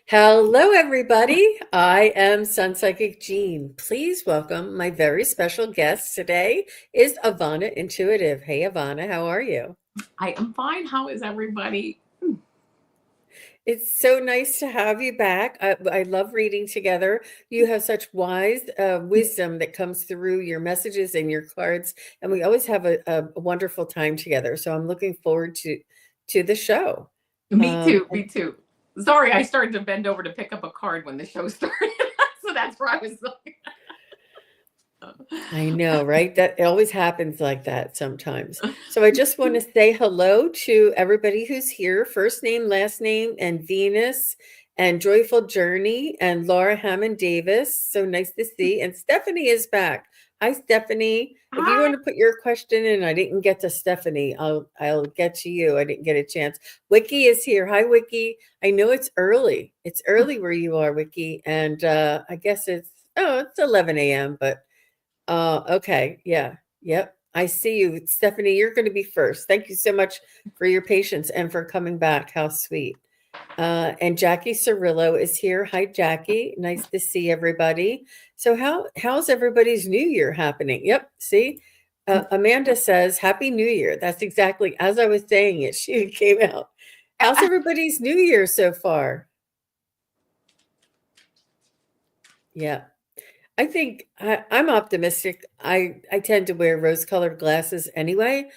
Hello, everybody. I am Sun Psychic Jean. Please welcome my very special guest today is Avana Intuitive. Hey, Avana, how are you? I am fine. How is everybody? It's so nice to have you back. I love reading together. You have such wise wisdom that comes through your messages and your cards, and we always have a wonderful time together. So I'm looking forward to the show. Me Um, too. Me too. Sorry, I started to bend over to pick up a card when the show started. So that's where I was like, I know, right? That it always happens like that sometimes. So I just want to say hello to everybody who's here, first name, last name, and Venus and Joyful Journey and Laura Hammond Davis. So nice to see. And Stephanie is back. Hi, Stephanie. If you want hi. to put your question in, I didn't get to Stephanie. I'll get to you. I didn't get a chance. Wiki is here. Hi, Wiki. I know it's early. It's early where you are, Wiki. And I guess it's 11 a.m., but okay. Yeah. Yep. I see you. Stephanie, you're going to be first. Thank you so much for your patience and for coming back. How sweet. And Jackie Cirillo is here. Hi, Jackie. Nice to see everybody. So how's everybody's New Year happening? Yep. See, Amanda says Happy New Year. That's exactly as I was saying it. She came out. How's everybody's New Year so far? Yeah. I think I'm optimistic. I tend to wear rose-colored glasses anyway.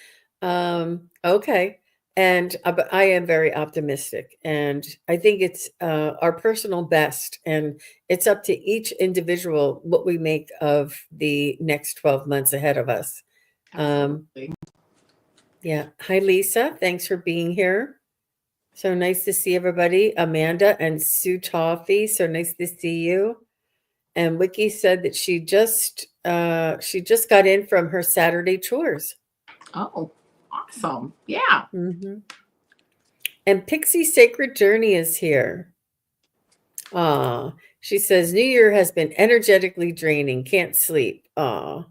Okay, and but I am very optimistic, and I think it's our personal best, and it's up to each individual what we make of the next 12 months ahead of us. Um, Absolutely. yeah. Hi, Lisa. Thanks for being here. So nice to see everybody. Amanda and Sue Toffee. So nice to see you. And Wiki said that she just got in from her Saturday chores. Oh, awesome. Yeah. Hmm. And Pixie Sacred Journey is here. She says New Year has been energetically draining. Can't sleep. Aw.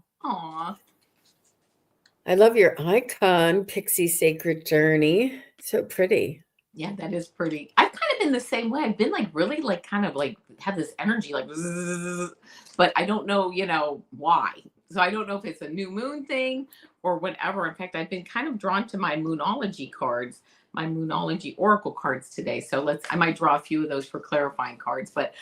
I love your icon, Pixie Sacred Journey. So pretty. Yeah, that is pretty. I've kind of been the same way. I've been like really like kind of like have this energy like zzz, but I don't know, why. So I don't know if it's a new moon thing or whatever. In fact, I've been kind of drawn to my moonology cards, my moonology oracle cards today. So I might draw a few of those for clarifying cards, but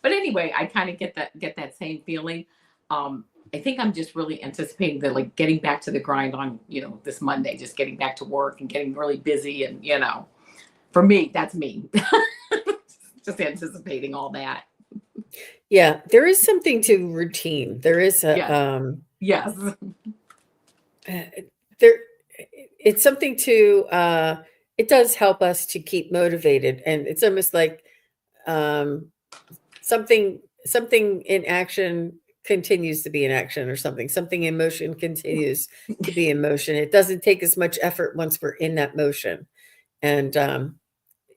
anyway, I kind of get that same feeling. I think I'm just really anticipating the like getting back to the grind on, this Monday, just getting back to work and getting really busy and for me, that's me. Just anticipating all that. Yeah, there is something to routine. There is a Yes. Yes. uh, there it's something to it does help us to keep motivated, and it's almost like um something in action continues to be in action, or something in motion continues to be in motion. It doesn't take as much effort once we're in that motion. And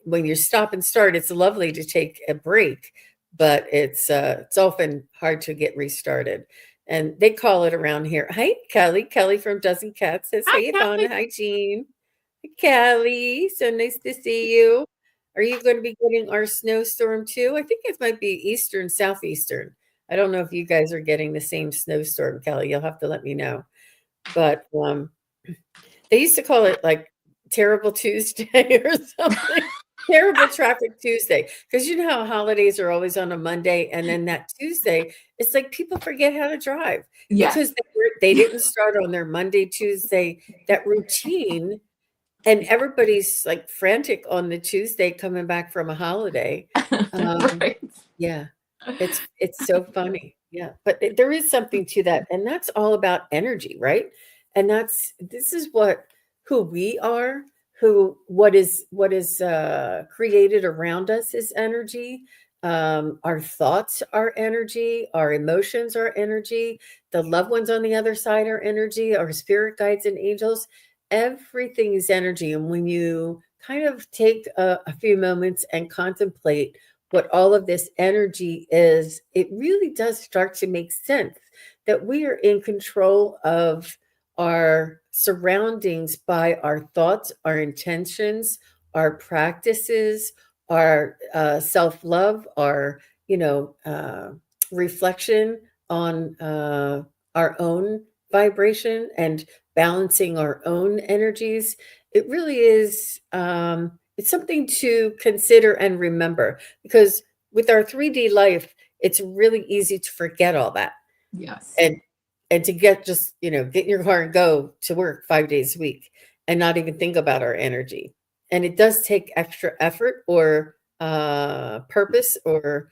when you stop and start, it's lovely to take a break, but it's often hard to get restarted. And they call it around here. Hi, Kelly. Kelly from Dozen Cats says, Hi, "Hey, Ivana. Kelly. Hi, Jean. Hi, Kelly. So nice to see you. Are you going to be getting our snowstorm too? I think it might be Eastern, Southeastern. I don't know if you guys are getting the same snowstorm, Kelly. You'll have to let me know. But they used to call it like Terrible Tuesday or something. Terrible Traffic Tuesday. Because you know how holidays are always on a Monday, and then that Tuesday, it's like people forget how to drive Yes. because they didn't start on their Monday, Tuesday, that routine, and everybody's like frantic on the Tuesday coming back from a holiday. Um, Right. yeah, it's so funny. Yeah, but there is something to that, and that's all about energy, right? And this is what who we are, who what is created around us is energy. Our thoughts are energy, our emotions are energy, the loved ones on the other side are energy, our spirit guides and angels. Everything is energy, and when you kind of take a few moments and contemplate what all of this energy is, it really does start to make sense that we are in control of our surroundings by our thoughts, our intentions, our practices, our self-love, our, you know, reflection on our own vibration and balancing our own energies. It really is, it's something to consider and remember, because with our 3D life, it's really easy to forget all that. Yes. And to get just, get in your car and go to work 5 days a week and not even think about our energy. And it does take extra effort or purpose or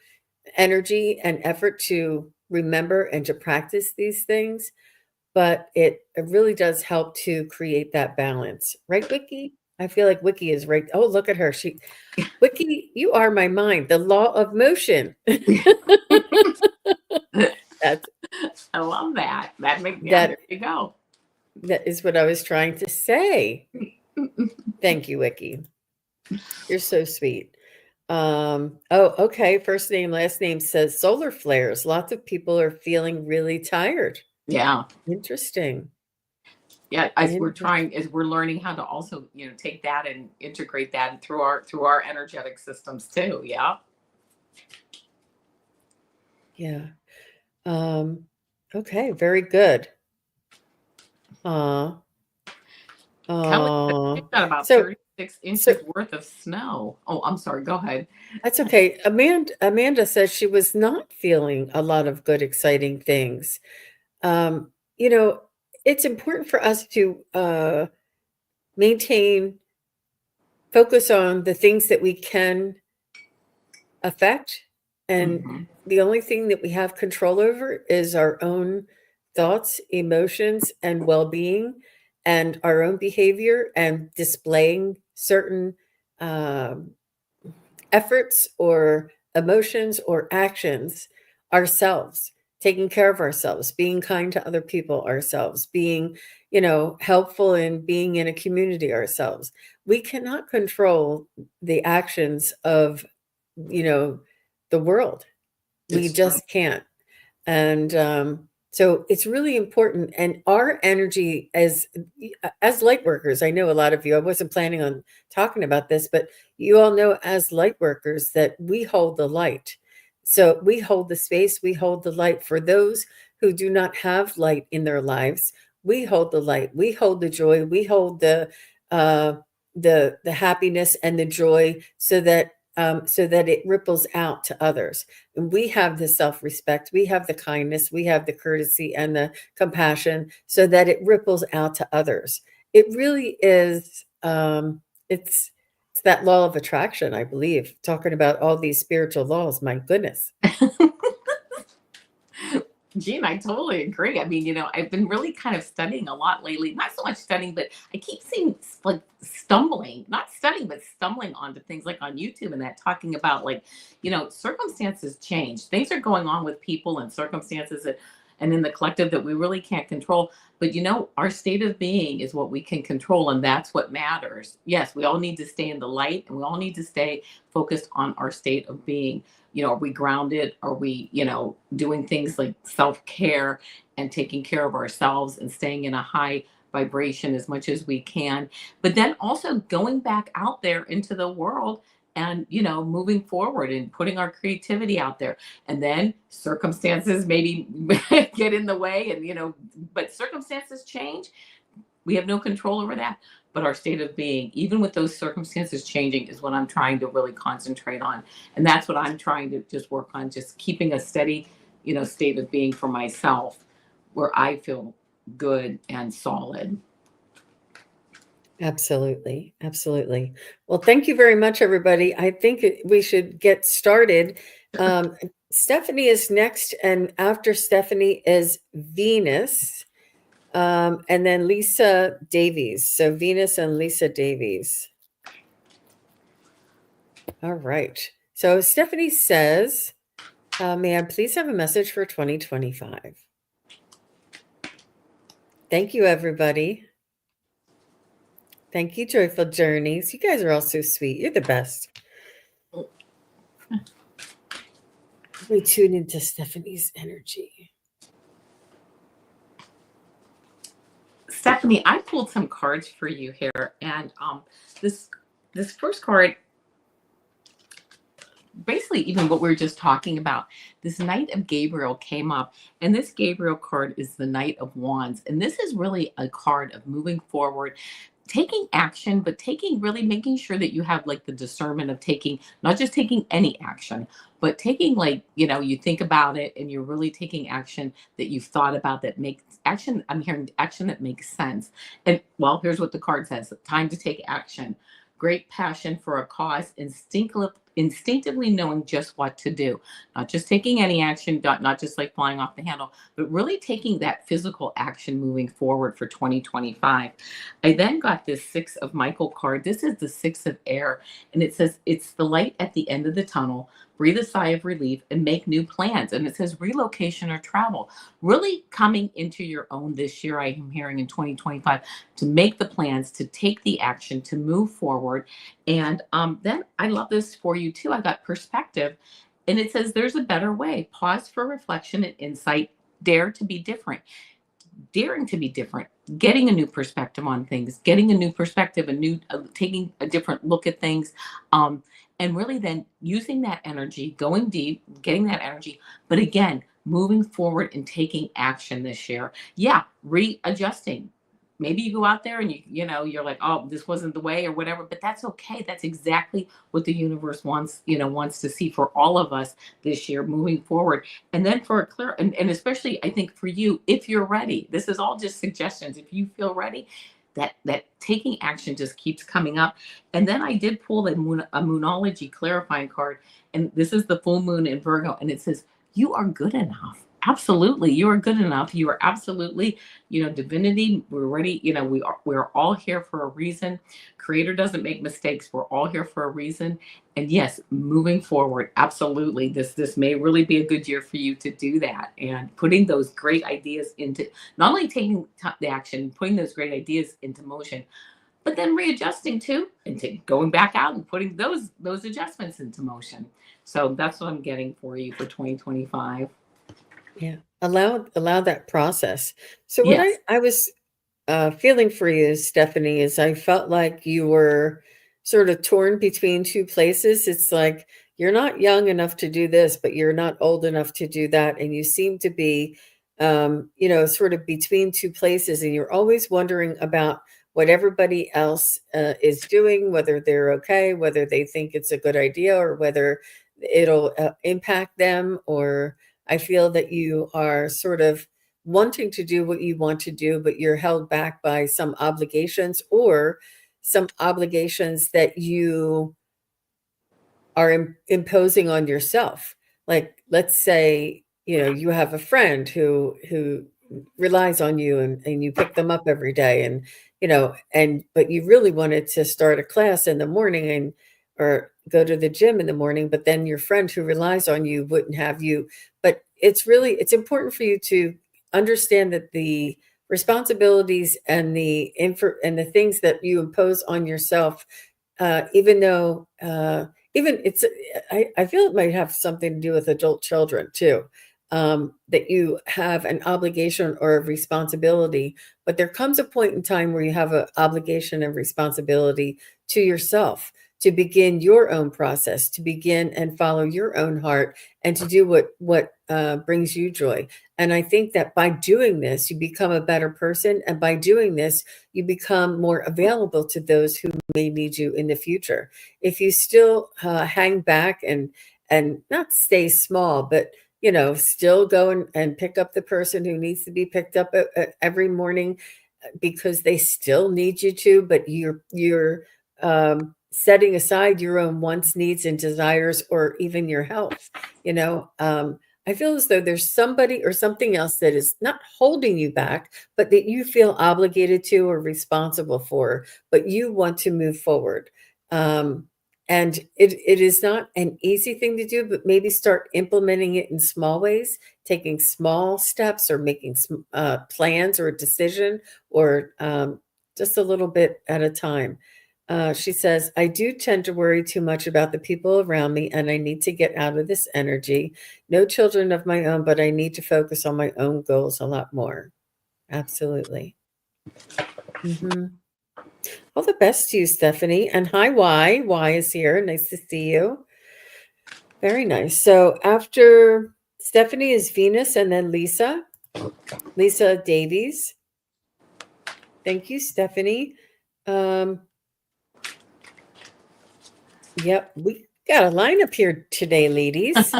energy and effort to remember and to practice these things. But it really does help to create that balance. Right, Wiki? I feel like Wiki is right. Oh, look at her. Wiki, you are my mind, the law of motion. That's I love that. Yeah, there that you go. that is what I was trying to say. Thank you, Wiki. You're so sweet. Oh, okay. First name, last name says solar flares. Lots of people are feeling really tired. Yeah. Interesting. Yeah, Interesting. as we're learning how to also, take that and integrate that through our energetic systems too. Yeah. Yeah. Um, okay, very good. Uh, Kelly said uh, she's got about so 36 so inches worth of snow. Oh, I'm sorry. Go ahead. that's okay. Amanda says she was not feeling a lot of good, exciting things. Um, you know, it's important for us to maintain focus on the things that we can affect. And Hmm. the only thing that we have control over is our own thoughts, emotions, and well being, and our own behavior, and displaying certain um, efforts or emotions or actions ourselves, taking care of ourselves, being kind to other people ourselves, being, helpful in being in a community ourselves. We cannot control the actions of, you know, the world. We It's true. just can't. And so it's really important. And our energy as light workers, I know a lot of you, I wasn't planning on talking about this, but you all know as light workers that we hold the light. So we hold the space, we hold the light for those who do not have light in their lives. We hold the light, we hold the joy, we hold uh the happiness and the joy, so that it ripples out to others. And we have the self-respect, we have the kindness, we have the courtesy and the compassion, so that it ripples out to others. It really is, it's that law of attraction, I believe, talking about all these spiritual laws. My goodness. Gene, I totally agree. I mean, I've been really kind of studying a lot lately. Not so much studying, but I keep seeing like stumbling, not studying, but stumbling onto things like on YouTube and that talking about like, circumstances change. Things are going on with people and circumstances and in the collective that we really can't control. But our state of being is what we can control, and that's what matters. Yes, we all need to stay in the light, and we all need to stay focused on our state of being. Are we grounded? Are we, doing things like self-care and taking care of ourselves and staying in a high vibration as much as we can, but then also going back out there into the world and moving forward and putting our creativity out there. And then circumstances maybe get in the way, and but circumstances change. We have no control over that. But our state of being, even with those circumstances changing, is what I'm trying to really concentrate on. And that's what I'm trying to just work on, just keeping a steady, state of being for myself where I feel good and solid. Absolutely. Absolutely. Well, thank you very much, everybody. I think we should get started. Stephanie is next, and after Stephanie is Venus, and then Lisa Davies. So Venus and Lisa Davies. All right. So Stephanie says, may I please have a message for 2025? Thank you, everybody. Thank you, Joyful Journeys. You guys are all so sweet. You're the best. We tune into Stephanie's energy. Stephanie, I pulled some cards for you here, and this first card basically even what we were just talking about. This Knight of Gabriel came up, and this Gabriel card is the Knight of Wands. And this is really a card of moving forward, taking action, but taking really making sure that you have like the discernment of taking, not just taking any action, but taking, like, you think about it and you're really taking action that you've thought about, that makes action. I'm hearing action that makes sense. And well, here's what the card says: time to take action. Great passion for a cause, instinctively knowing just what to do. Not just taking any action, not just like flying off the handle, but really taking that physical action moving forward for 2025. I then got this Six of Michael card. This is the Six of Air, and it says it's the light at the end of the tunnel. Breathe a sigh of relief and make new plans. And it says relocation or travel. Really coming into your own this year, I am hearing in 2025, to make the plans, to take the action, to move forward. And then I love this for you too. I got perspective, and it says there's a better way. Pause for reflection and insight. Dare to be different. Daring to be different, getting a new perspective on things, getting a new perspective, taking a different look at things, and really then using that energy, going deep, getting that energy, but again, moving forward and taking action this year. Yeah, readjusting. Maybe you go out there and you're like, oh, this wasn't the way or whatever, but that's okay. That's exactly what the universe wants to see for all of us this year moving forward. And then for a clear, and especially I think for you, if you're ready, this is all just suggestions. If you feel ready, that taking action just keeps coming up. And then I did pull a Moonology clarifying card, and this is the full moon in Virgo, and it says you are good enough. Absolutely, you are good enough. You are absolutely, divinity. We're ready. We're all here for a reason. Creator doesn't make mistakes. We're all here for a reason. And yes, moving forward, absolutely. This may really be a good year for you to do that, and putting those great ideas into, not only taking the action, putting those great ideas into motion, but then readjusting too, and going back out and putting those adjustments into motion. So that's what I'm getting for you for 2025. Yeah. Allow that process. So what I Yes. I was feeling for you, Stephanie, is I felt like you were sort of torn between two places. It's like you're not young enough to do this, but you're not old enough to do that. And you seem to be, sort of between two places. And you're always wondering about what everybody else is doing, whether they're okay, whether they think it's a good idea, or whether it'll impact them. Or I feel that you are sort of wanting to do what you want to do, but you're held back by some obligations, or some obligations that you are imposing on yourself. Like, let's say, you have a friend who relies on you, and you pick them up every day, and but you really wanted to start a class in the morning, and or go to the gym in the morning, but then your friend who relies on you wouldn't have you. But it's important for you to understand that the responsibilities and the things that you impose on yourself, even though even it's I feel it might have something to do with adult children too, that you have an obligation or a responsibility, but there comes a point in time where you have an obligation and responsibility to yourself, to begin your own process, to begin and follow your own heart, and to do what brings you joy. And I think that by doing this, you become a better person, and by doing this, you become more available to those who may need you in the future. If you still hang back and not stay small, but still go and pick up the person who needs to be picked up every morning, because they still need you to, but you're setting aside your own wants, needs, and desires, or even your health. I feel as though there's somebody or something else that is not holding you back, but that you feel obligated to or responsible for, but you want to move forward. And it is not an easy thing to do, but maybe start implementing it in small ways, taking small steps, or making plans or a decision, or just a little bit at a time. She says, I do tend to worry too much about the people around me, and I need to get out of this energy. No children of my own, but I need to focus on my own goals a lot more. Absolutely. Hmm. All the best to you, Stephanie. And hi, Y. Y is here. Nice to see you. Very nice. So after Stephanie is Venus and then Lisa. Lisa Davies. Thank you, Stephanie. Um, yep, we got a lineup here today, ladies.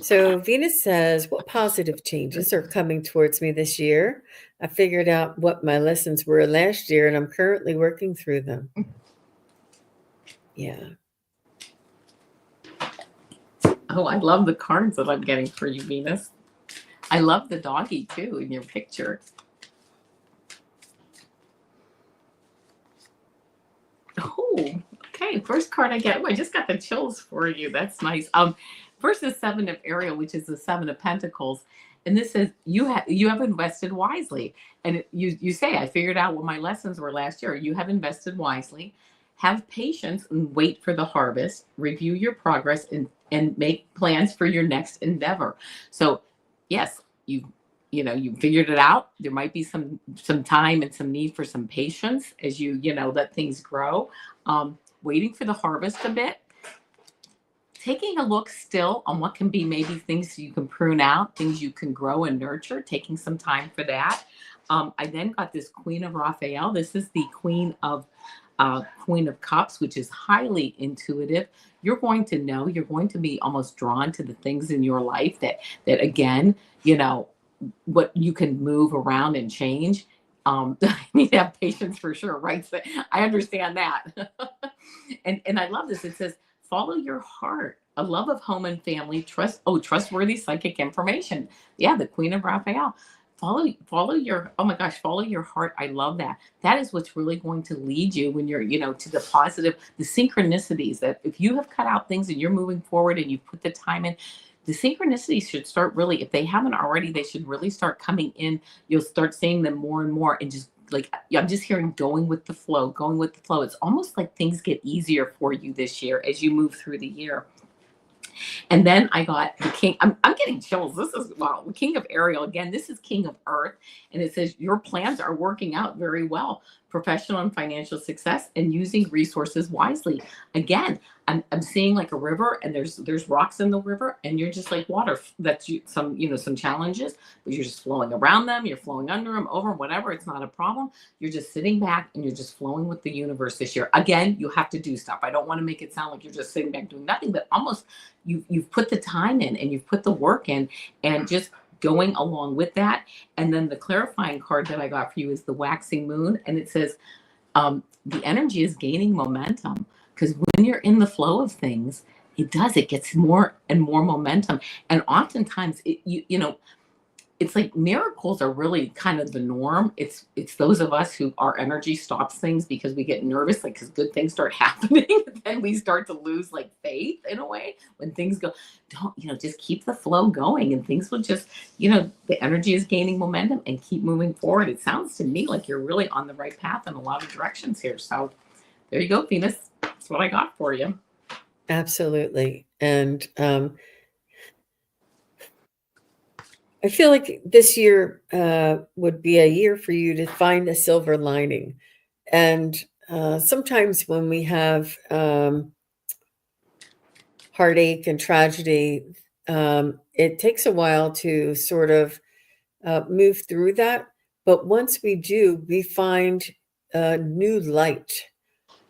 So Venus says, what positive changes are coming towards me this year? I figured out what my lessons were last year and I'm currently working through them. Yeah. Oh, I love the cards that I'm getting for you, Venus. I love the doggy too in your picture. Oh, okay. First card I get. Oh, I just got the chills for you. That's nice. First is Seven of Ariel, which is the Seven of Pentacles, and this says you have invested wisely. And you say I figured out what my lessons were last year. You have invested wisely. Have patience and wait for the harvest. Review your progress and make plans for your next endeavor. So, yes, you figured it out. There might be some time and some need for some patience as you let things grow. Waiting for the harvest a bit, taking a look still on what can be maybe things you can prune out, things you can grow and nurture, taking some time for that. I then got this Queen of Raphael. This is the Queen of Cups, which is highly intuitive. You're going to know, you're going to be almost drawn to the things in your life that again, what you can move around and change. I need to have patience for sure, right? So I understand that. and I love this. It says, follow your heart, a love of home and family, trustworthy psychic information. Yeah, the Queen of Raphael. Follow your, oh my gosh, follow your heart. I love that. That is what's really going to lead you when you're to the positive, the synchronicities that if you have cut out things and you're moving forward and you put the time in, the synchronicities should start really, if they haven't already, they should really start coming in. You'll start seeing them more and more and just like I'm just hearing going with the flow, going with the flow. It's almost like things get easier for you this year as you move through the year. And then I got the king. I'm getting chills. This is wow. The king of Ariel. Again, this is king of earth. And it says your plans are working out very well. Professional and financial success and using resources wisely. Again, I'm seeing like a river and there's rocks in the river and you're just like water. That's some challenges, but you're just flowing around them. You're flowing under them, over whatever. It's not a problem. You're just sitting back and you're just flowing with the universe this year. Again, you have to do stuff. I don't want to make it sound like you're just sitting back doing nothing, but almost you've put the time in and you've put the work in and just going along with that. And then the clarifying card that I got for you is the waxing moon. And it says, the energy is gaining momentum because when you're in the flow of things, it gets more and more momentum. And oftentimes it's like miracles are really kind of the norm. It's those of us who our energy stops things because we get nervous, like because good things start happening, then we start to lose like faith in a way. When things go, don't just keep the flow going, and things will just the energy is gaining momentum and keep moving forward. It sounds to me like you're really on the right path in a lot of directions here. So there you go, Venus. That's what I got for you. Absolutely. And I feel like this year would be a year for you to find a silver lining. And sometimes when we have heartache and tragedy, it takes a while to sort of move through that. But once we do, we find a new light,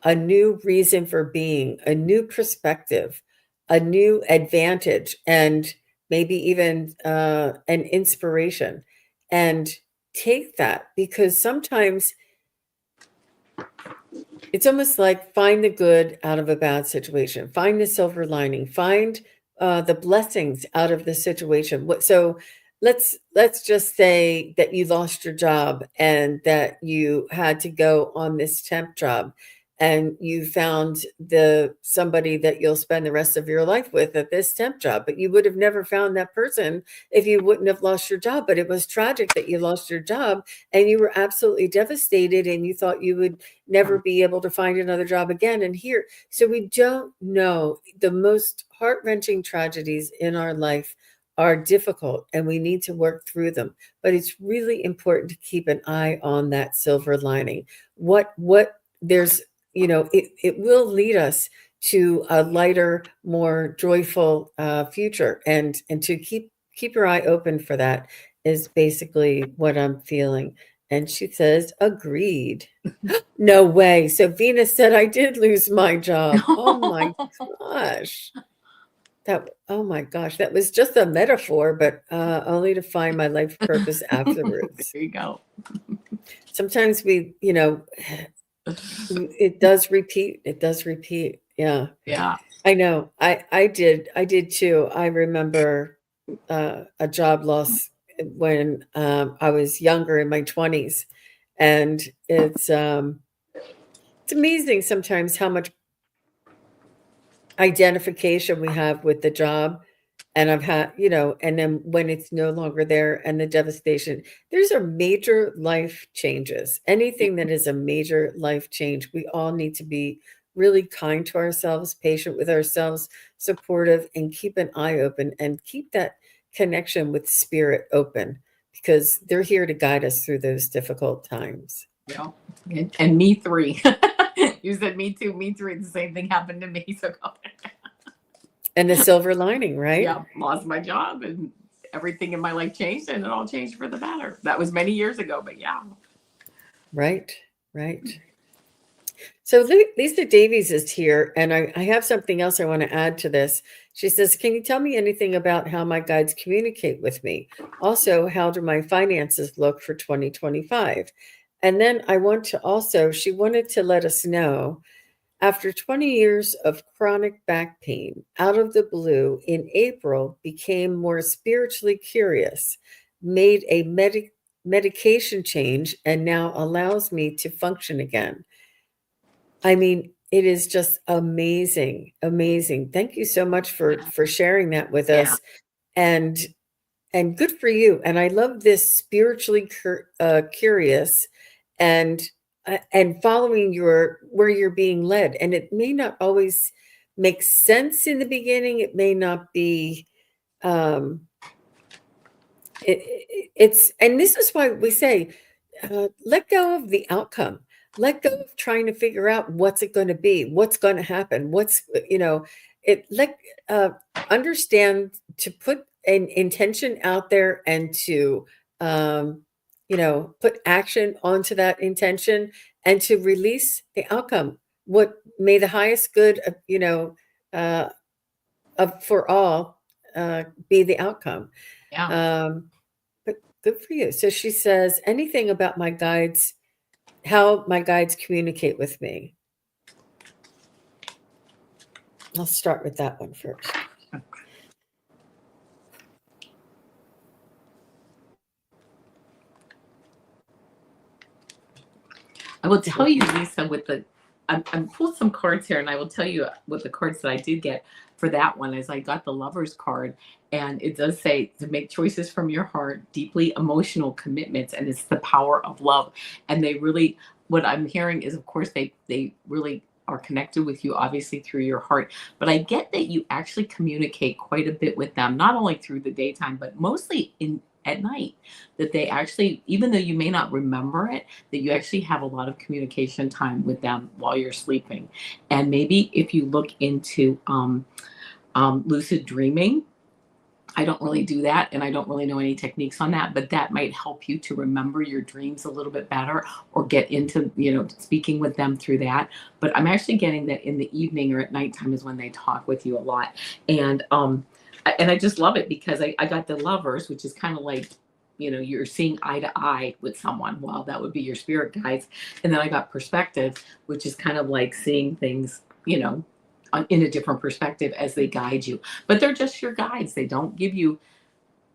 a new reason for being, a new perspective, a new advantage, and maybe even an inspiration. And take that because sometimes it's almost like find the good out of a bad situation, find the silver lining, find the blessings out of the situation. So let's just say that you lost your job and that you had to go on this temp job and you found the somebody that you'll spend the rest of your life with at this temp job, but you would have never found that person if you wouldn't have lost your job. But it was tragic that you lost your job and you were absolutely devastated and you thought you would never be able to find another job again. And here, so we don't know, the most heart-wrenching tragedies in our life are difficult and we need to work through them. But it's really important to keep an eye on that silver lining. What there's, it will lead us to a lighter, more joyful future, and to keep your eye open for that is basically what I'm feeling. And she says, agreed. No way. So Venus said I did lose my job. Oh my gosh. Oh my gosh, that was just a metaphor, but only to find my life purpose afterwards. There you go. Sometimes it does repeat. It does repeat. Yeah. Yeah. I know. I did too. I remember a job loss when I was younger in my 20s, and it's amazing sometimes how much identification we have with the job. And I've had, and then when it's no longer there and the devastation, there's a major life changes. Anything that is a major life change, we all need to be really kind to ourselves, patient with ourselves, supportive, and keep an eye open and keep that connection with spirit open because they're here to guide us through those difficult times. Yeah. And me three. You said me too, me three. The same thing happened to me. So And the silver lining, right? yeah, lost my job and everything in my life changed and it all changed for the better. That was many years ago, but yeah. Right, right. So Lisa Davies is here, and I have something else I want to add to this. She says, can you tell me anything about how my guides communicate with me? Also, how do my finances look for 2025? And then she wanted to let us know, after 20 years of chronic back pain, out of the blue, in April, became more spiritually curious, made a medication change, and now allows me to function again. I mean, it is just amazing, amazing. Thank you so much for sharing that with Yeah. us, and and good for you. And I love this spiritually curious, and and following your where you're being led. And it may not always make sense in the beginning. It may not be. Um, it's and this is why we say let go of the outcome, let go of trying to figure out what's it going to be, what's going to happen, what's it let uh, understand to put an intention out there and to um, put action onto that intention and to release the outcome, what may the highest good uh, for all be the outcome. Yeah. But good for you. So she says, anything about my guides, how my guides communicate with me. I'll start with that one first. I will tell you, Lisa, I'm pulled some cards here, and I will tell you with the cards that I did get for that one is I got the Lover's card, and it does say to make choices from your heart, deeply emotional commitments, and it's the power of love. And they really, what I'm hearing is, of course, they really are connected with you, obviously through your heart. But I get that you actually communicate quite a bit with them, not only through the daytime, but mostly in at night. That they actually, even though you may not remember it, that you actually have a lot of communication time with them while you're sleeping. And maybe if you look into lucid dreaming, I don't really do that and I don't really know any techniques on that, but that might help you to remember your dreams a little bit better or get into, speaking with them through that. But I'm actually getting that in the evening or at nighttime is when they talk with you a lot. And I just love it because I got the Lovers, which is kind of like, you're seeing eye to eye with someone. Well, that would be your spirit guides. And then I got Perspective, which is kind of like seeing things, in a different perspective as they guide you. But they're just your guides. They don't give you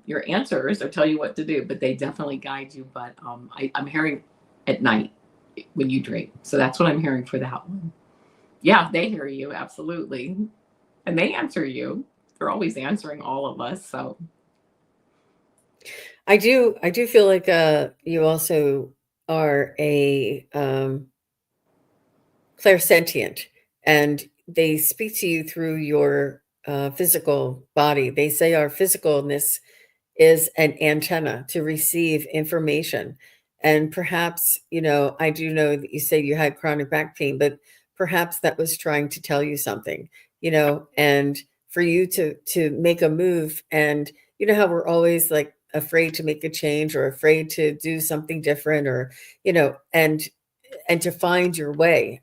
your answers or tell you what to do, but they definitely guide you. But I'm hearing at night when you dream. So that's what I'm hearing for that one. Yeah, they hear you. Absolutely. And they answer you. They're always answering all of us. So I do feel like you also are a clairsentient, and they speak to you through your physical body. They say our physicalness is an antenna to receive information. And perhaps, I do know that you say you had chronic back pain, but perhaps that was trying to tell you something, and for you to make a move. And you know how we're always like afraid to make a change or afraid to do something different, or and to find your way.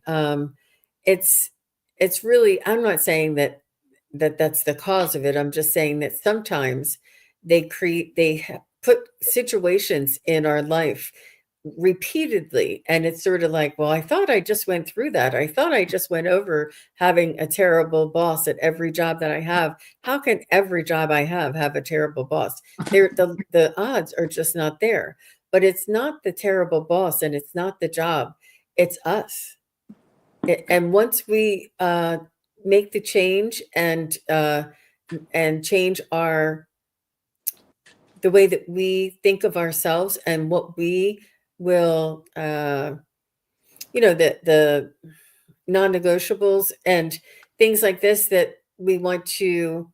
It's it's really, I'm not saying that's the cause of it. I'm just saying that sometimes put situations in our life repeatedly, and it's sort of like, well, I thought I just went through that. I thought I just went over having a terrible boss at every job that I have. How can every job I have a terrible boss? The odds are just not there. But it's not the terrible boss, and it's not the job, it's us. And once we make the change and change the way that we think of ourselves and what we will, the non-negotiables and things like this that we want to,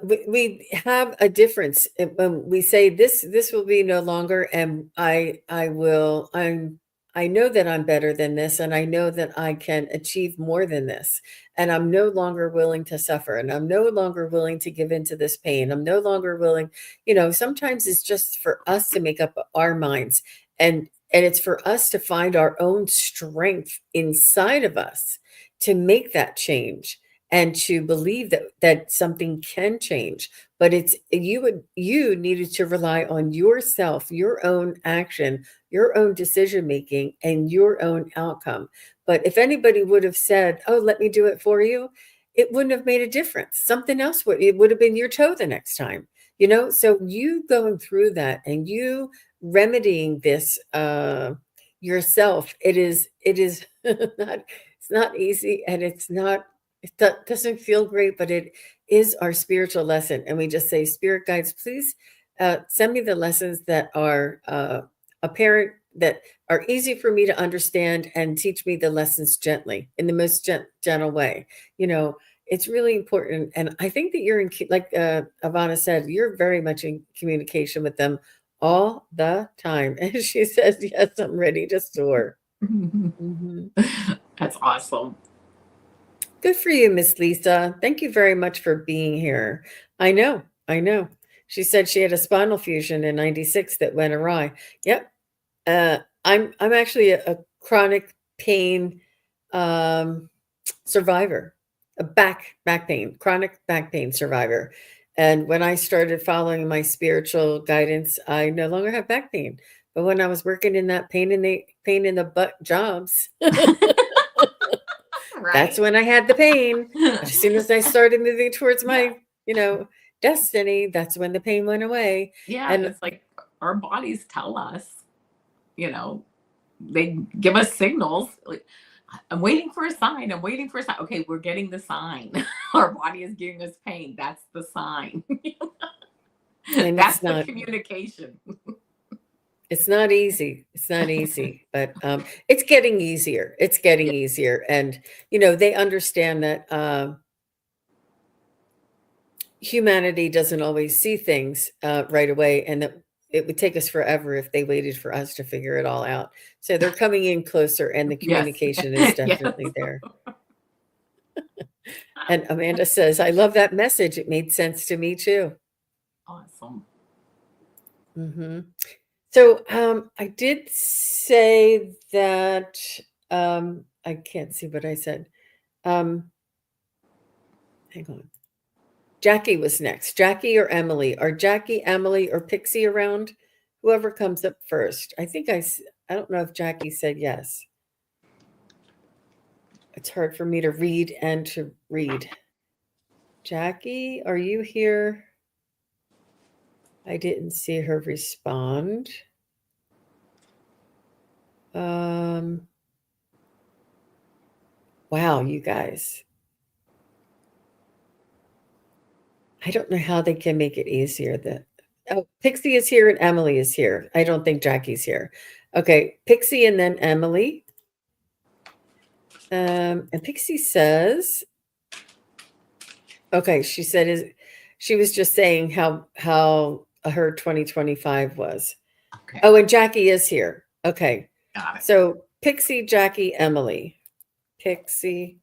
we have a difference when we say this will be no longer, and I know that I'm better than this, and I know that I can achieve more than this, and I'm no longer willing to suffer, and I'm no longer willing to give into this pain. I'm no longer willing. Sometimes it's just for us to make up our minds, and it's for us to find our own strength inside of us to make that change and to believe that something can change. But you needed to rely on yourself, your own action, your own decision making, and your own outcome. But if anybody would have said, oh, let me do it for you, it wouldn't have made a difference. Something else would have been your toe the next time. So you going through that and you remedying this yourself, it is it's not easy, and it doesn't feel great, but it is our spiritual lesson. And we just say, Spirit guides, please send me the lessons that are apparent, that are easy for me to understand, and teach me the lessons gently, in the most gentle way. It's really important. And I think that you're like Avana said, you're very much in communication with them all the time. And she says, yes, I'm ready to soar. Mhm. That's awesome. Good for you, Miss Lisa. Thank you very much for being here. I know. She said she had a spinal fusion in 96 that went awry. Yep. I'm actually a chronic pain survivor, a back pain, chronic back pain survivor. And when I started following my spiritual guidance, I no longer have back pain. But when I was working in that pain in the butt jobs, that's when I had the pain. But as soon as I started moving towards my, destiny, that's when the pain went away. Yeah, And it's like our bodies tell us, they give us signals. Like, I'm waiting for a sign. I'm waiting for a sign. Okay, we're getting the sign. Our body is giving us pain. That's the sign. and That's it's the not communication. It's not easy. It's not easy, but it's getting easier. It's getting Yeah. easier, and they understand that humanity doesn't always see things right away, and that it would take us forever if they waited for us to figure it all out. So they're coming in closer, and the Yes. communication is Yes. definitely there. And Amanda says, "I love that message. It made sense to me too." Awesome. Hmm. So I did say that I can't see what I said. Hang on. Jackie was next. Jackie or Emily? Are Jackie, Emily, or Pixie around? Whoever comes up first. I don't know if Jackie said yes. It's hard for me to read and to read. Jackie, are you here? I didn't see her respond. Wow, you guys. I don't know how they can make it easier. Pixie is here and Emily is here. I don't think Jackie's here. Okay, Pixie and then Emily. And Pixie says, okay, she said she was just saying how her 2025 was. Okay. Oh, and Jackie is here. Okay. Got it. So Pixie, Jackie, Emily. Pixie,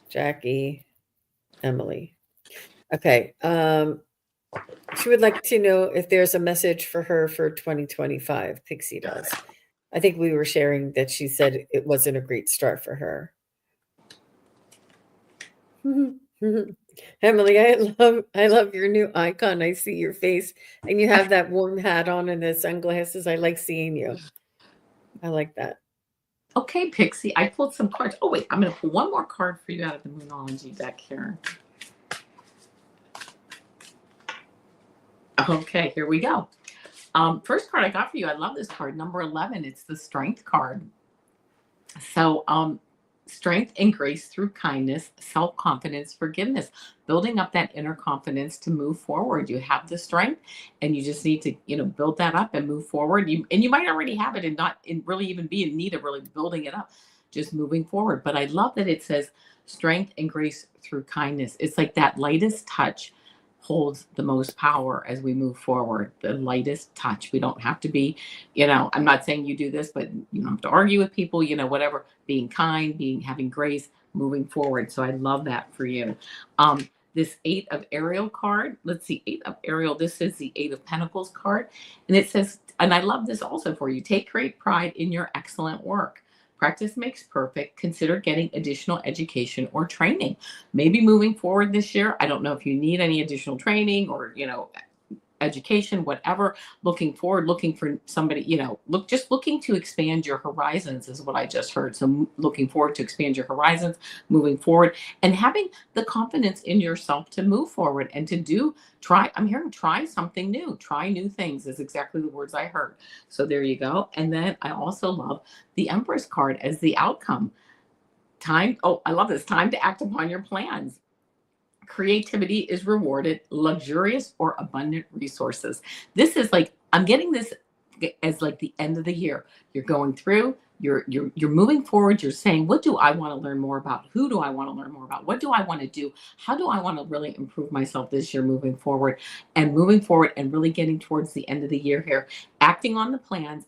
Jackie, Emily. Okay. She would like to know if there's a message for her for 2025. Pixie does. I think we were sharing that she said it wasn't a great start for her. Emily, I love your new icon. I see your face and you have that warm hat on and the sunglasses. I like seeing you. I like that. Okay, Pixie, I pulled some cards. Oh, wait, I'm going to pull one more card for you out of the Moonology deck here. Okay, here we go. First card I got for you, I love this card, number 11. It's the Strength card. So, strength and grace through kindness, self-confidence, forgiveness, building up that inner confidence to move forward. You have the strength and you just need to, build that up and move forward. You might already have it and not really even be in need of really building it up, just moving forward. But I love that it says strength and grace through kindness. It's like that lightest touch holds the most power as we move forward. The lightest touch. We don't have to be, I'm not saying you do this, but you don't have to argue with people, whatever, being kind, having grace, moving forward. So I love that for you. This 8 of Ariel card, let's see, 8 of Ariel, this is the 8 of Pentacles card. And it says, and I love this also for you, take great pride in your excellent work. Practice makes perfect. Consider getting additional education or training. Maybe moving forward this year. I don't know if you need any additional training or, education, whatever. Looking forward, looking for somebody, looking to expand your horizons is what I just heard. So looking forward to expand your horizons, moving forward, and having the confidence in yourself to move forward and to I'm hearing try something new. Try new things is exactly the words I heard. So there you go. And then I also love the Empress card as the outcome. I love this. Time to act upon your plans. Creativity is rewarded, luxurious or abundant resources. This is like, I'm getting this as like the end of the year. You're going through, you're moving forward. You're saying, what do I want to learn more about? Who do I want to learn more about? What do I want to do? How do I want to really improve myself this year moving forward and really getting towards the end of the year here, acting on the plans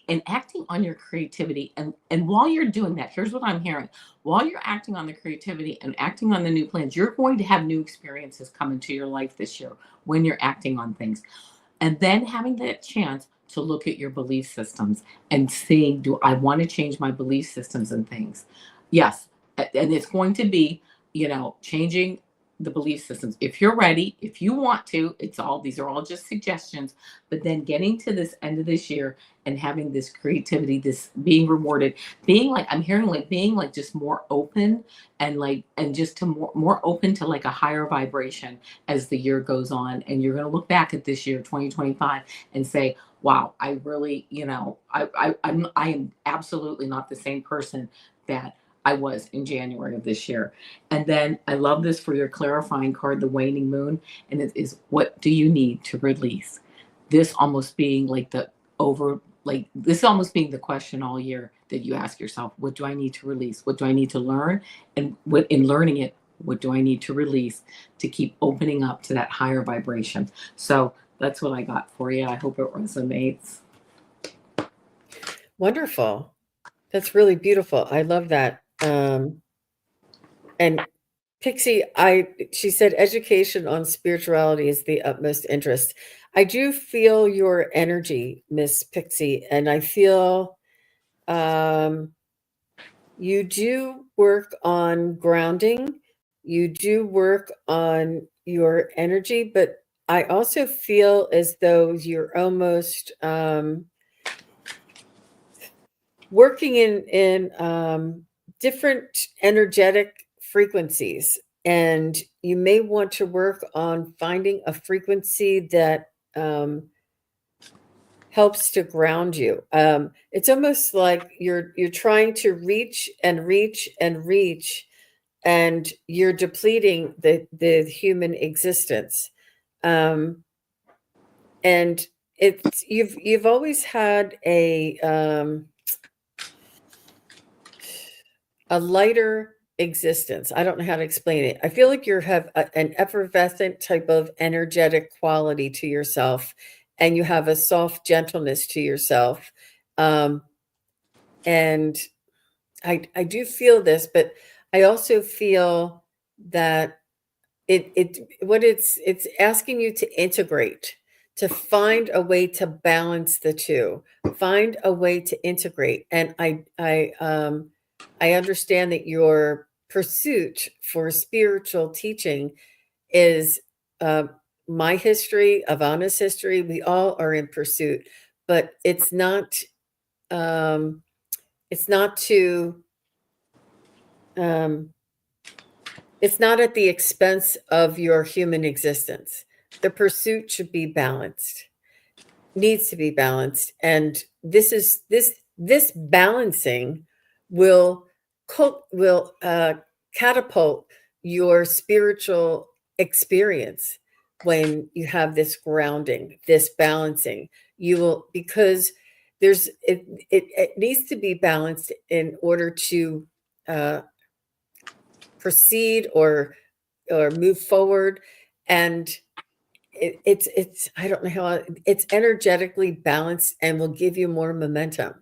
and acting on your creativity. And while you're doing that, here's what I'm hearing. While you're acting on the creativity and acting on the new plans, you're going to have new experiences come into your life this year when you're acting on things. And then having that chance to look at your belief systems and seeing, do I want to change my belief systems and things? Yes. And it's going to be, changing the belief systems. If you're ready, if you want to, these are all just suggestions, but then getting to this end of this year and having this creativity, this being rewarded, being like, I'm hearing like being like just more open and just to more open to like a higher vibration as the year goes on. And you're going to look back at this year, 2025, and say, wow, I really, I am absolutely not the same person that I was in January of this year. And then I love this for your clarifying card, the waning moon. And it is, what do you need to release? This almost being like this almost being the question all year that you ask yourself, what do I need to release? What do I need to learn? And in learning it, what do I need to release to keep opening up to that higher vibration? So that's what I got for you. I hope it resonates. Wonderful. That's really beautiful. I love that. And Pixie, she said education on spirituality is the utmost interest. I do feel your energy, Miss Pixie, and I feel you do work on grounding. You do work on your energy, but I also feel as though you're almost working in different energetic frequencies, and you may want to work on finding a frequency that helps to ground you. It's almost like you're trying to reach and reach and reach, and you're depleting the human existence. And it's you've always had a lighter existence. I don't know how to explain it. I feel like you have an effervescent type of energetic quality to yourself, and you have a soft gentleness to yourself. Um, And I do feel this, but I also feel that it's asking you to integrate, to find a way to balance the two, find a way to integrate. And I understand that your pursuit for spiritual teaching is uh, my history, Avana's history. We all are in pursuit, but um, it's not to um, it's not at the expense of your human existence. The pursuit should be balanced, needs to be balanced, and this balancing will will catapult your spiritual experience when you have this grounding, this balancing. You will, because it needs to be balanced in order to uh, proceed or move forward. And it's I don't know how, it's energetically balanced and will give you more momentum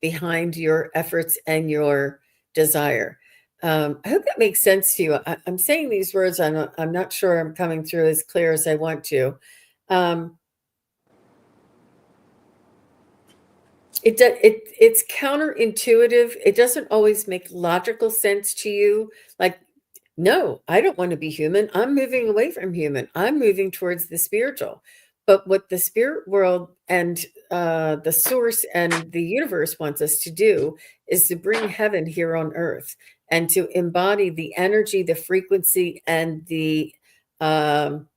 behind your efforts and your desire. I hope that makes sense to you. I'm saying these words, I'm not sure I'm coming through as clear as I want to. um, it's counterintuitive. It doesn't always make logical sense to you. Like, no, I don't want to be human. I'm moving away from human. I'm moving towards the spiritual. But what the spirit world and the source and the universe wants us to do is to bring heaven here on earth and to embody the energy, the frequency, and the um,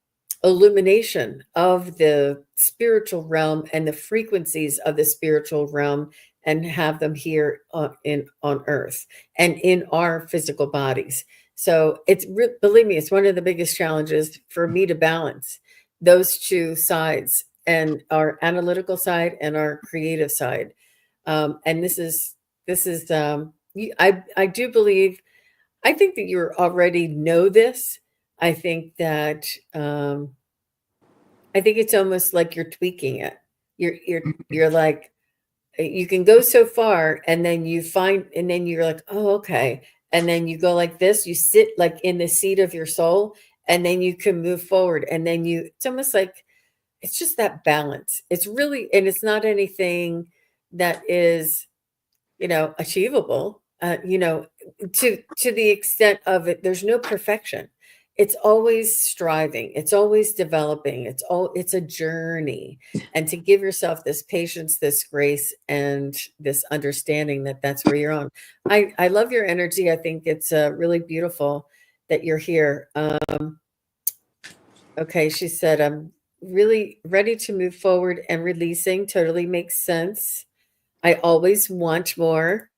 illumination of the spiritual realm and the frequencies of the spiritual realm, and have them here on earth and in our physical bodies. So believe me, it's one of the biggest challenges for me to balance those two sides, and our analytical side and our creative side. And I do believe, I think that you already know this. I think that um, I think it's almost like you're tweaking it. You're like, you can go so far, and then and then you're like, oh, okay. And then you go like this, you sit like in the seat of your soul, and then you can move forward. And then it's almost like, it's just that balance. It's really, and it's not anything that is, achievable, to the extent of it. There's no perfection. It's always striving. It's always developing. It's a journey. And to give yourself this patience, this grace, and this understanding that that's where you're on. I love your energy. I think it's really beautiful that you're here. Okay, she said, I'm really ready to move forward, and releasing totally makes sense. I always want more,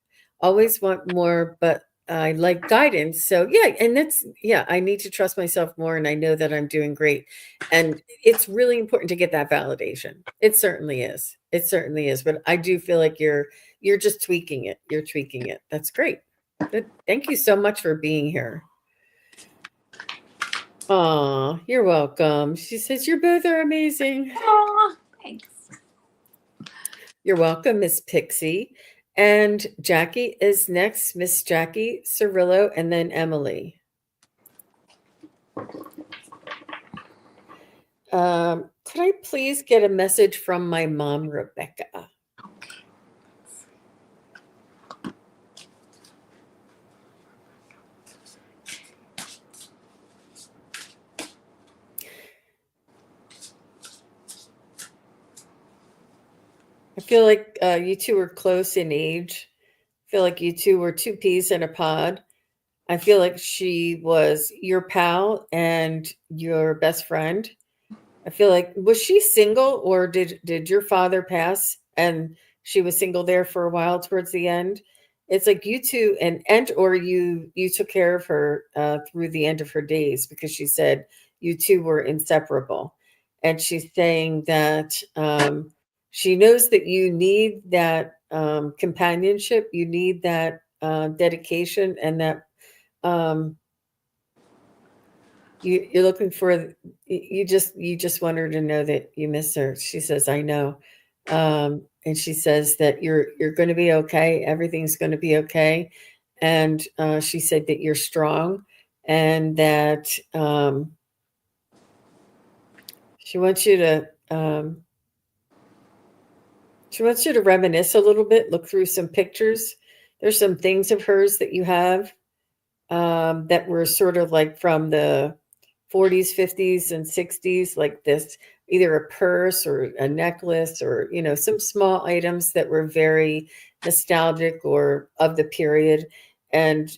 but I like guidance. So yeah, and yeah, I need to trust myself more, and I know that I'm doing great. And it's really important to get that validation. It certainly is. It certainly is. But I do feel like you're just tweaking it. You're tweaking it. That's great. Good. Thank you so much for being here. Oh, you're welcome. She says, you both are amazing. Aw, thanks. You're welcome, Miss Pixie. And Jackie is next, Miss Jackie Cirillo, and then Emily. Could I please get a message from my mom, Rebecca? Okay. I feel like you two are close in age. I feel like you two were two peas in a pod. I feel like she was your pal and your best friend. I feel like, was she single, or did your father pass and she was single there for a while towards the end? It's like you two, and or you took care of her through the end of her days, because she said you two were inseparable. And she's saying that she knows that you need that companionship, you need that dedication, and that um, you're looking for, you just want her to know that you miss her. She says, I know. And she says that you're going to be okay. Everything's going to be okay. And she said that you're strong, and that she wants you to she wants you to reminisce a little bit, look through some pictures. There's some things of hers that you have that were sort of like from the 40s, 50s, and 60s, like this, either a purse or a necklace, or, some small items that were very nostalgic or of the period. And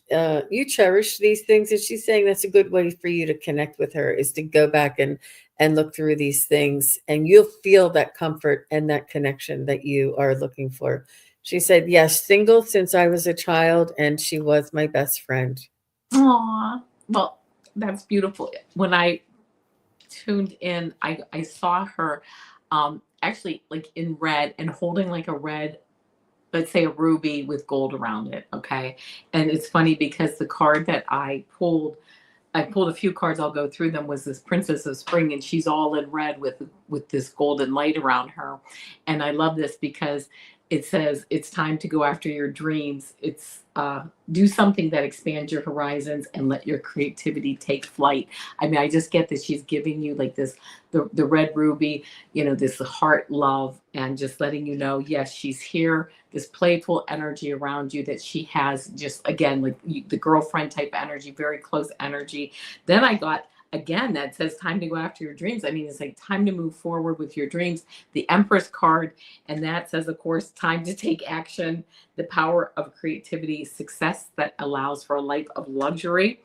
you cherish these things. And she's saying that's a good way for you to connect with her, is to go back and look through these things, and you'll feel that comfort and that connection that you are looking for. She said, yes, single since I was a child, and she was my best friend. Aw. Well, that's beautiful. When I tuned in, I saw her actually like in red and holding like a red, let's say a ruby with gold around it. Okay. And it's funny because the card that I pulled a few cards. I'll go through them. Was this Princess of Spring, and she's all in red with this golden light around her. And I love this because it says it's time to go after your dreams. It's do something that expands your horizons and let your creativity take flight. I mean, I just get that she's giving you like this the red ruby, this heart love, and just letting you know, yes, she's here. This playful energy around you that she has, just again like the girlfriend type energy, very close energy. Then I got again that says time to go after your dreams. I mean, it's like time to move forward with your dreams. The Empress card, and that says, of course, time to take action, the power of creativity, success that allows for a life of luxury.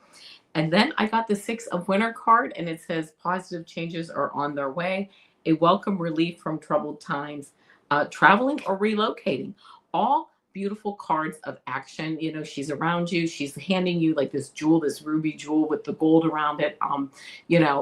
And then I got the Six of Winter card, and it says positive changes are on their way, a welcome relief from troubled times, traveling or relocating. All beautiful cards of action. She's around you. She's handing you like this jewel, this ruby jewel with the gold around it.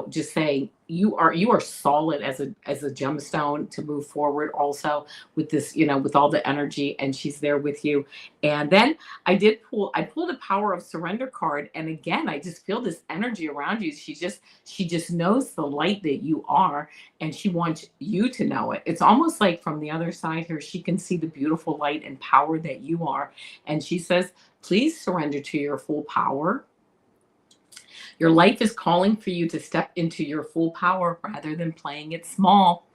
Just saying you are solid as a gemstone to move forward. Also with this, with all the energy, and she's there with you. And then I pulled a power of surrender card, and again I just feel this energy around you. She just knows the light that you are, and she wants you to know it. It's almost like from the other side here, she can see the beautiful light and power that you are, and she says, please surrender to your full power. Your life is calling for you to step into your full power rather than playing it small.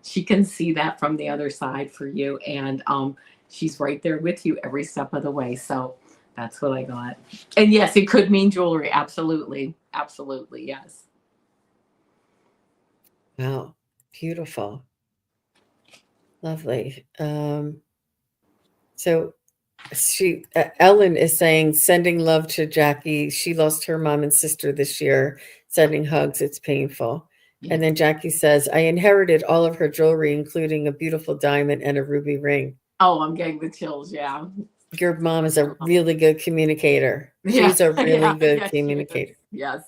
She can see that from the other side for you, and she's right there with you every step of the way. So that's what I got. And yes, it could mean jewelry. Absolutely. Absolutely. Yes. Wow, beautiful, lovely. So Ellen is saying, sending love to Jackie. She lost her mom and sister this year. Sending hugs. It's painful. Yeah. And then Jackie says, I inherited all of her jewelry, including a beautiful diamond and a ruby ring. Oh, I'm getting the chills. Yeah. Your mom is a really good communicator. Yeah. She's a really Yeah. good Yes, she is. communicator. Yes.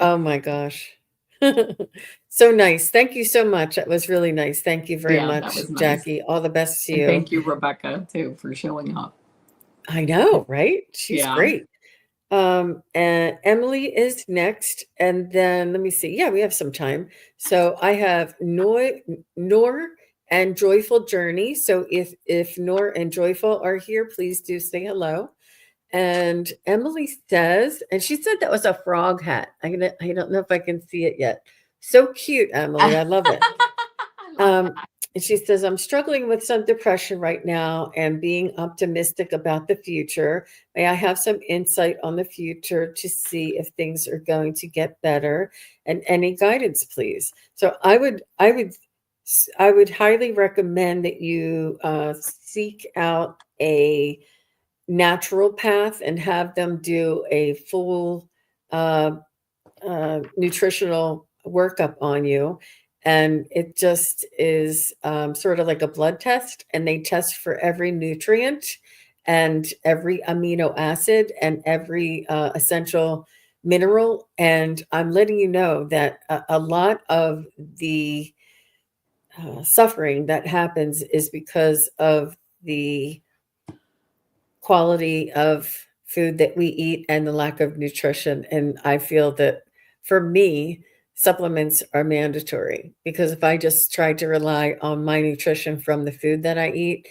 Oh my gosh. So nice. Thank you so much. That was really nice. Thank you very Yeah, that much, was nice. Jackie. All the best to And you. thank you, Rebecca, too, for showing up. I know, right? She's Yeah. great. And Emily is next, and then let me see. Yeah, we have some time. So I have Nor and Joyful Journey. So if Nor and Joyful are here, please do say hello. And Emily says, and she said that was a frog hat. I don't know if I can see it yet. So cute, Emily. I love it. I love Um, that. and she says, I'm struggling with some depression right now and being optimistic about the future. May I have some insight on the future to see if things are going to get better, and any guidance, please? So I would highly recommend that you seek out a natural path and have them do a full uh, nutritional workup on you. And it just is sort of like a blood test, and they test for every nutrient and every amino acid and every essential mineral. And I'm letting you know that a lot of the suffering that happens is because of the quality of food that we eat and the lack of nutrition. And I feel that for me, supplements are mandatory, because if I just tried to rely on my nutrition from the food that I eat,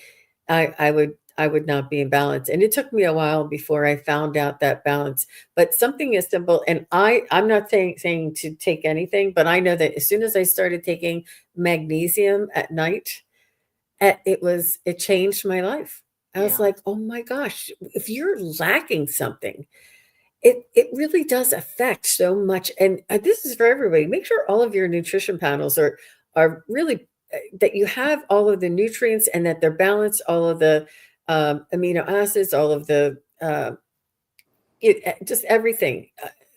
I would not be in balance. And it took me a while before I found out that balance. But something as simple, and I'm not saying to take anything, but I know that as soon as I started taking magnesium at night, it changed my life. I was Yeah. like, oh my gosh, if you're lacking something, it really does affect so much, and, this is for everybody. Make sure all of your nutrition panels are really, that you have all of the nutrients and that they're balanced, all of the, amino acids, all of the, just everything.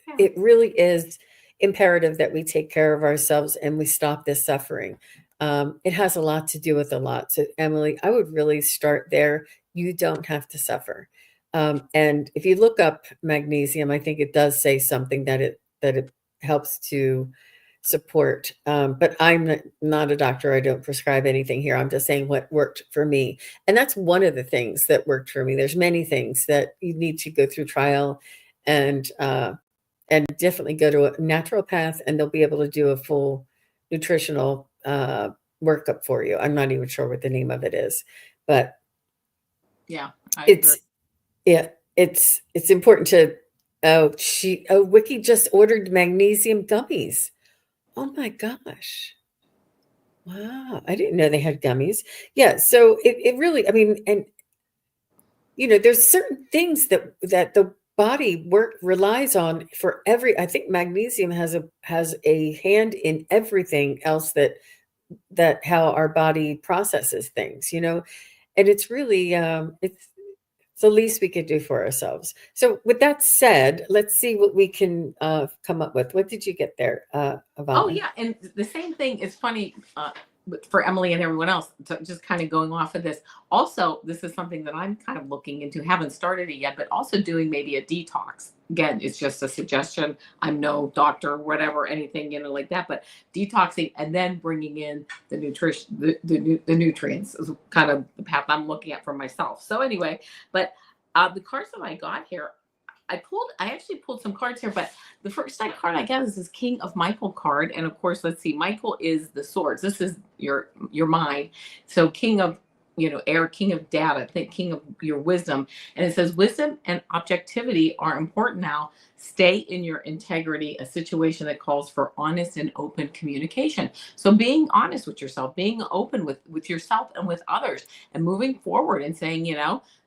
Yeah. It really is imperative that we take care of ourselves and we stop this suffering. It has a lot to do with a lot. So, Emily, I would really start there. You don't have to suffer. And if you look up magnesium, I think it does say something that it helps to support. But not a doctor. I don't prescribe anything here. I'm just saying what worked for me. And that's one of the things that worked for me. There's many things that you need to go through trial and definitely go to a naturopath, and they'll be able to do a full nutritional workup for you. I'm not even sure what the name of it is, but Yeah, I agree. it's yeah, it's important to. Wiki just ordered magnesium gummies. Oh my gosh. Wow, I didn't know they had gummies. Yeah, so it really, I mean, and there's certain things that the body work relies on for every. I think magnesium has a hand in everything else that how our body processes things, and it's really it's the least we could do for ourselves. So with that said, let's see what we can come up with. What did you get there, Oh Ivana? yeah, and the same thing is funny for Emily and everyone else. So just kind of going off of this. Also, this is something that I'm kind of looking into. Haven't started it yet, but also doing maybe a detox. Again, it's just a suggestion. I'm no doctor, whatever, anything like that. But detoxing and then bringing in the nutrition, the nutrients is kind of the path I'm looking at for myself. So anyway, but the cards that I got here, I actually pulled some cards here, but the first side card I got is this King of Michael card, and of course, let's see, Michael is the swords. This is your mind. So King of air, King of data, think King of your wisdom, and it says wisdom and objectivity are important now. Stay in your integrity, a situation that calls for honest and open communication. So being honest with yourself, being open with yourself and with others, and moving forward and saying,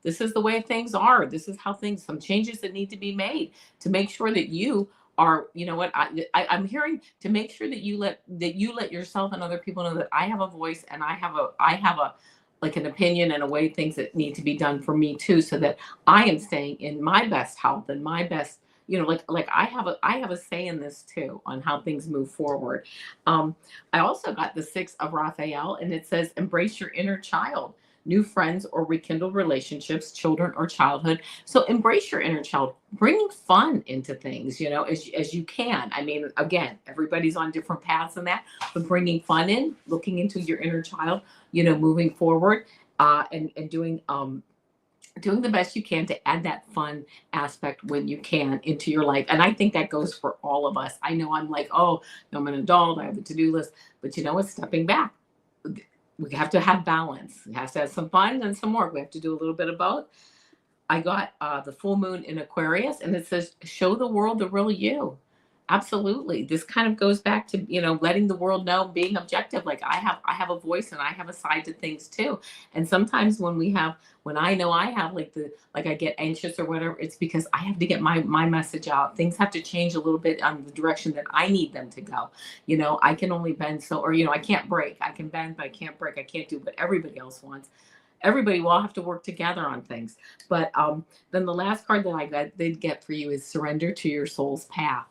this is the way things are. This is how some changes that need to be made to make sure that you are, what I'm hearing, to make sure that you let yourself and other people know that I have a voice, and I have a like an opinion and a way things that need to be done for me too, so that I am staying in my best health and my best, like I have a say in this too, on how things move forward. um I also got the six of Raphael, and it says embrace your inner child, new friends or rekindle relationships, children or childhood. So embrace your inner child, bring fun into things, as you can. I mean, again, everybody's on different paths in that, but bringing fun in, looking into your inner child, moving forward, and doing the best you can to add that fun aspect when you can into your life. And I think that goes for all of us. I know I'm like, oh, I'm an adult, I have a to-do list, but what? Stepping back, we have to have balance. It has to have some fun and some work. We have to do a little bit of both. I got the full moon in Aquarius, and it says, show the world the real you. Absolutely. This kind of goes back to, letting the world know, being objective. Like I have a voice and I have a side to things too. And sometimes when I know I have like I get anxious or whatever, it's because I have to get my message out. Things have to change a little bit on the direction that I need them to go. I can only bend so, or, I can't break. I can bend, but I can't break. I can't do what everybody else wants. Everybody will have to work together on things. But then the last card that I got, they'd get for you, is surrender to your soul's path.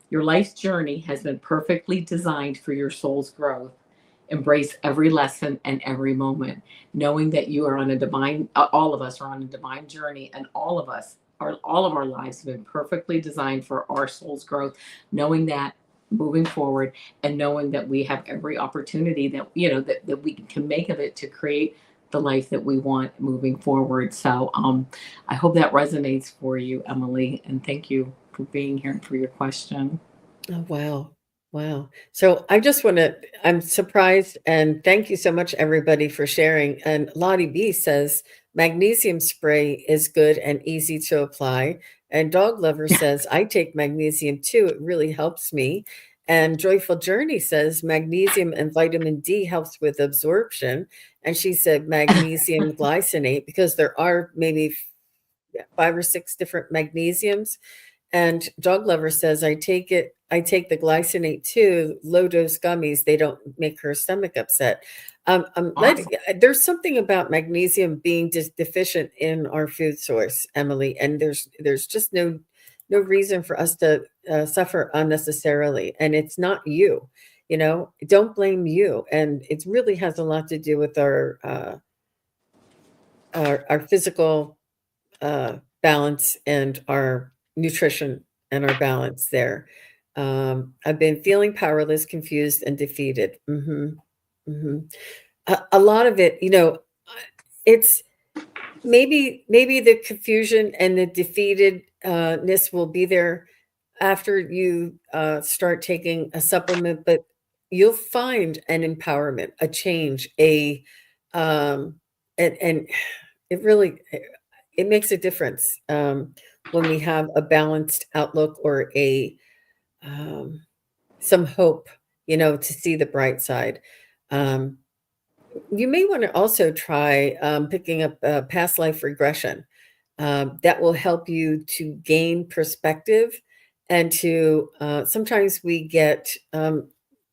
Your life's journey has been perfectly designed for your soul's growth. Embrace every lesson and every moment, knowing that you are on a divine, all of us are on a divine journey, and all of our lives have been perfectly designed for our soul's growth, knowing that, moving forward, and knowing that we have every opportunity that, that we can make of it to create the life that we want moving forward. So I hope that resonates for you, Emily, and thank you for being here and for your question. Oh, wow. Wow. So I'm surprised and thank you so much, everybody, for sharing. And Lottie B says magnesium spray is good and easy to apply. And Dog Lover says, I take magnesium too. It really helps me. And Joyful Journey says magnesium and vitamin D helps with absorption. And she said magnesium glycinate because there are maybe 5 or 6 different magnesiums. And Dog Lover says, I take the glycinate too, low dose gummies. They don't make her stomach upset. Awesome. There's something about magnesium being deficient in our food source, Emily, and there's just no reason for us to suffer unnecessarily. And it's not you, don't blame you. And it really has a lot to do with our physical balance and our nutrition and our balance there. I've been feeling powerless, confused, and defeated. Hmm. A lot of it, it's maybe the confusion and the defeatedness will be there after you start taking a supplement, but you'll find an empowerment, a change, um, and it really it makes a difference when we have a balanced outlook or a um, some hope, to see the bright side. Um, you may want to also try picking up past life regression. That will help you to gain perspective and to sometimes we get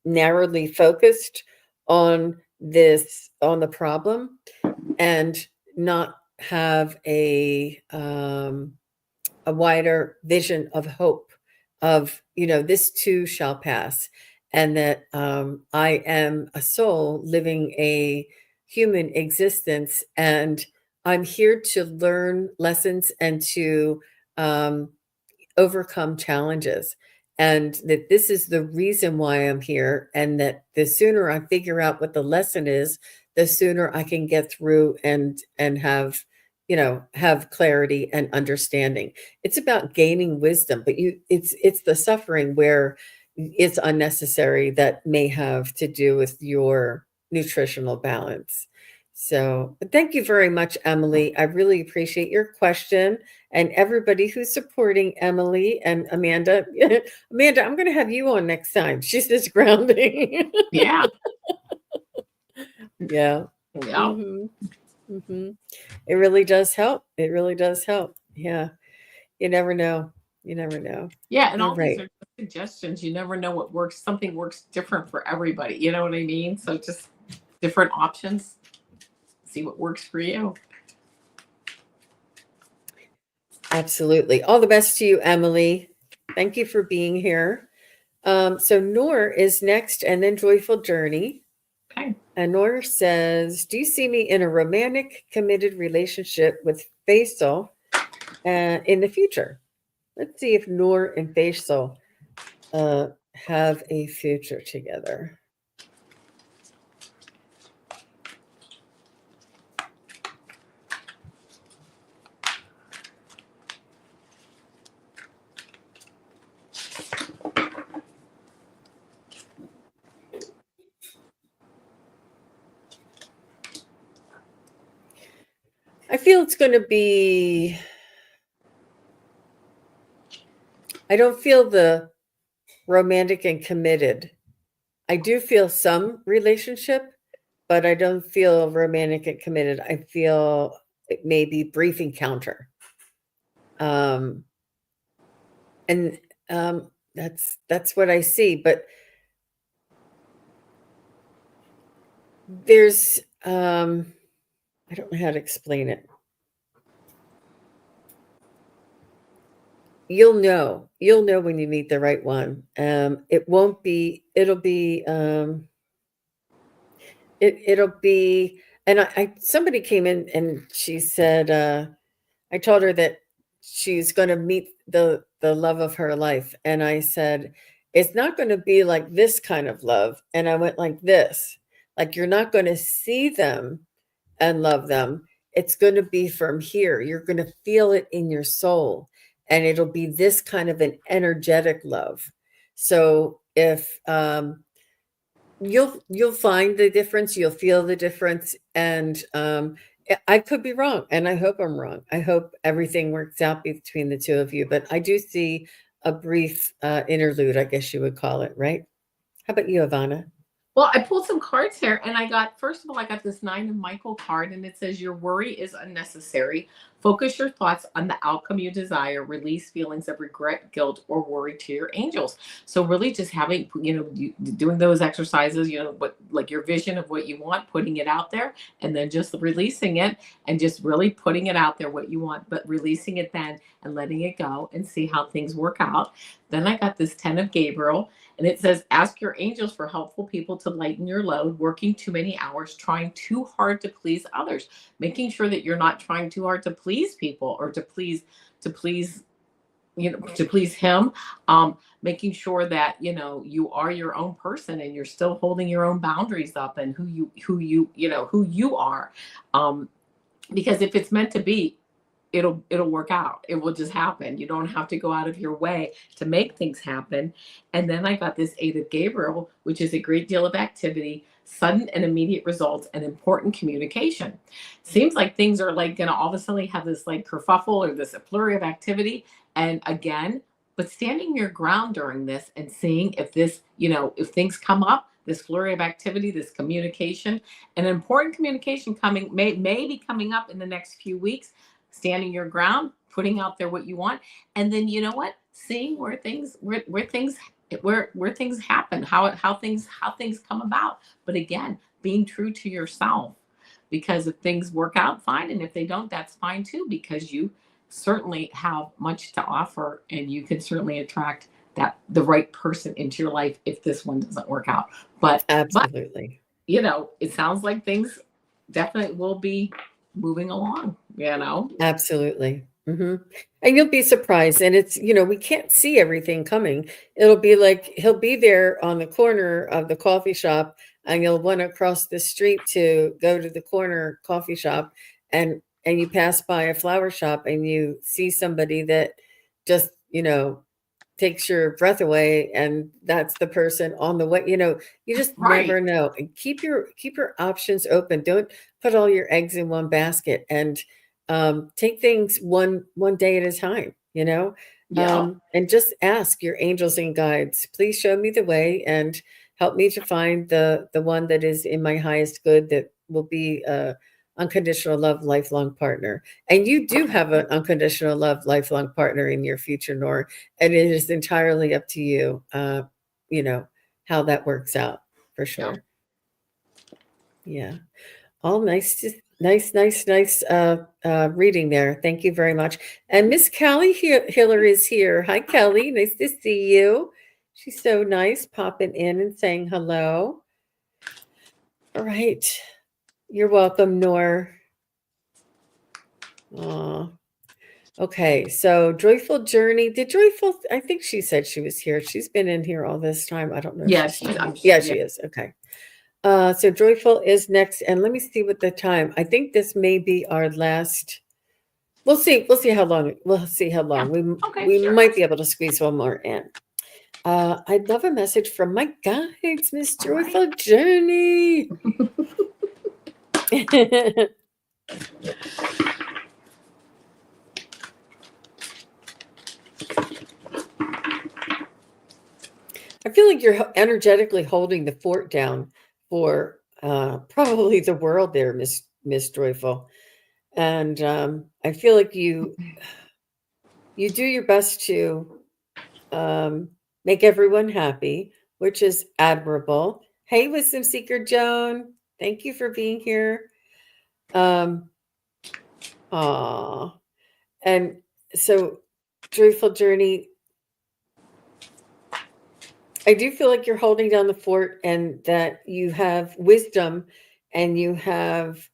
narrowly focused on the problem and not have a wider vision of hope of this too shall pass, and that I am a soul living a human existence, and I'm here to learn lessons and to um, overcome challenges, and that this is the reason why I'm here, and that the sooner I figure out what the lesson is, the sooner I can get through and have clarity and understanding. It's about gaining wisdom, but it's the suffering where it's unnecessary that may have to do with your nutritional balance. So, thank you very much, Emily. I really appreciate your question and everybody who's supporting Emily and Amanda. Amanda, I'm going to have you on next time. She's just grounding. Yeah. Yeah. Yeah. Hmm. Hmm. It really does help. It really does help. Yeah. You never know. You never know. Yeah. And All all these are right. just suggestions. You never know what works. Something works different for everybody. You know what I mean? So just different options. See what works for you. Absolutely. All the best to you, Emily. Thank you for being here. So Noor is next, and then Joyful Journey. Okay. And Noor says, do you see me in a romantic, committed relationship with Faisal in the future? Let's see if Noor and Faisal have a future together. I feel it's going to be, I don't feel the romantic and committed. I do feel some relationship, but I don't feel romantic and committed. I feel it may be brief encounter. Um, and that's what I see. But there's I don't know how to explain it. You'll know when you meet the right one. It won't be, it'll be, and I somebody came in and she said, I told her that she's going to meet the love of her life, and I said, it's not going to be like this kind of love, and I went like this, like you're not going to see them and love them. It's going to be from here. You're going to feel it in your soul, and it'll be this kind of an energetic love. So if you'll find the difference, you'll feel the difference, and I could be wrong, and I hope I'm wrong. I hope everything works out between the two of you, but I do see a brief interlude, I guess you would call it, right? How about you, Ivana? Well, I pulled some cards here, and I got, first of all, I got this Nine of Michael card, and it says, "Your worry is unnecessary. Focus your thoughts on the outcome you desire. Release feelings of regret, guilt, or worry to your angels." So, really, just having, doing those exercises, what, like your vision of what you want, putting it out there, and then just releasing it, and just really putting it out there what you want, but releasing it then and letting it go and see how things work out. Then I got this Ten of Gabriel, and it says, "Ask your angels for helpful people to lighten your load, working too many hours, trying too hard to please others." Making sure that you're not trying too hard to please people, or to please, to please him. Making sure that, you are your own person, and you're still holding your own boundaries up, and who you are. Because if it's meant to be, it'll work out. It will just happen. You don't have to go out of your way to make things happen. And then I got this Eight of Gabriel, which is a great deal of activity, sudden and immediate results, and important communication. Seems like things are like gonna all of a sudden have this like kerfuffle, or this flurry of activity. And again, but standing your ground during this and seeing if this, if things come up, this flurry of activity, this communication, an important communication may be coming up in the next few weeks. Standing your ground, putting out there what you want, and then, seeing where things happen, how things come about. But again, being true to yourself, because if things work out, fine, and if they don't, that's fine too, because you certainly have much to offer, and you can certainly attract the right person into your life if this one doesn't work out. But Absolutely. it sounds like things definitely will be moving along. Absolutely. And you'll be surprised. And it's, we can't see everything coming. It'll be like he'll be there on the corner of the coffee shop, and you'll want to cross the street to go to the corner coffee shop, and you pass by a flower shop, and you see somebody that just, takes your breath away, and that's the person on the way. You just Right. never know. And keep your options open. Don't put all your eggs in one basket, and take things one day at a time. Yep. And just ask your angels and guides, please show me the way, and help me to find the one that is in my highest good, that will be a unconditional love lifelong partner. And you do have an unconditional love lifelong partner in your future, Nor, and it is entirely up to you, you know, how that works out, for Yep. sure. Yeah. All nice reading there. Thank you very much. And Miss Kelly Hiller is here. Hi, Kelly. Nice to see you. She's so nice, popping in and saying hello. All right. You're welcome, Nor. Aw. Okay, so Joyful Journey. I think she said she was here. She's been in here all this time. I don't know if Yeah, she's she's still here. I'm Yeah, yeah. she is. Okay. So Joyful is next, and let me see what the time. I think this may be our last. We'll see. We'll see how long. We'll see how Yeah. long. Okay, We sure. might be able to squeeze one more in. I'd love a message from my guides, Miss All right. Joyful Journey. I feel like you're energetically holding the fort down for probably the world there, Miss Joyful. And I feel like you do your best to make everyone happy, which is admirable. Hey, Wisdom Seeker Joan, thank you for being here. Um, aw. And so, Joyful Journey, I do feel like you're holding down the fort, and that you have wisdom, and you have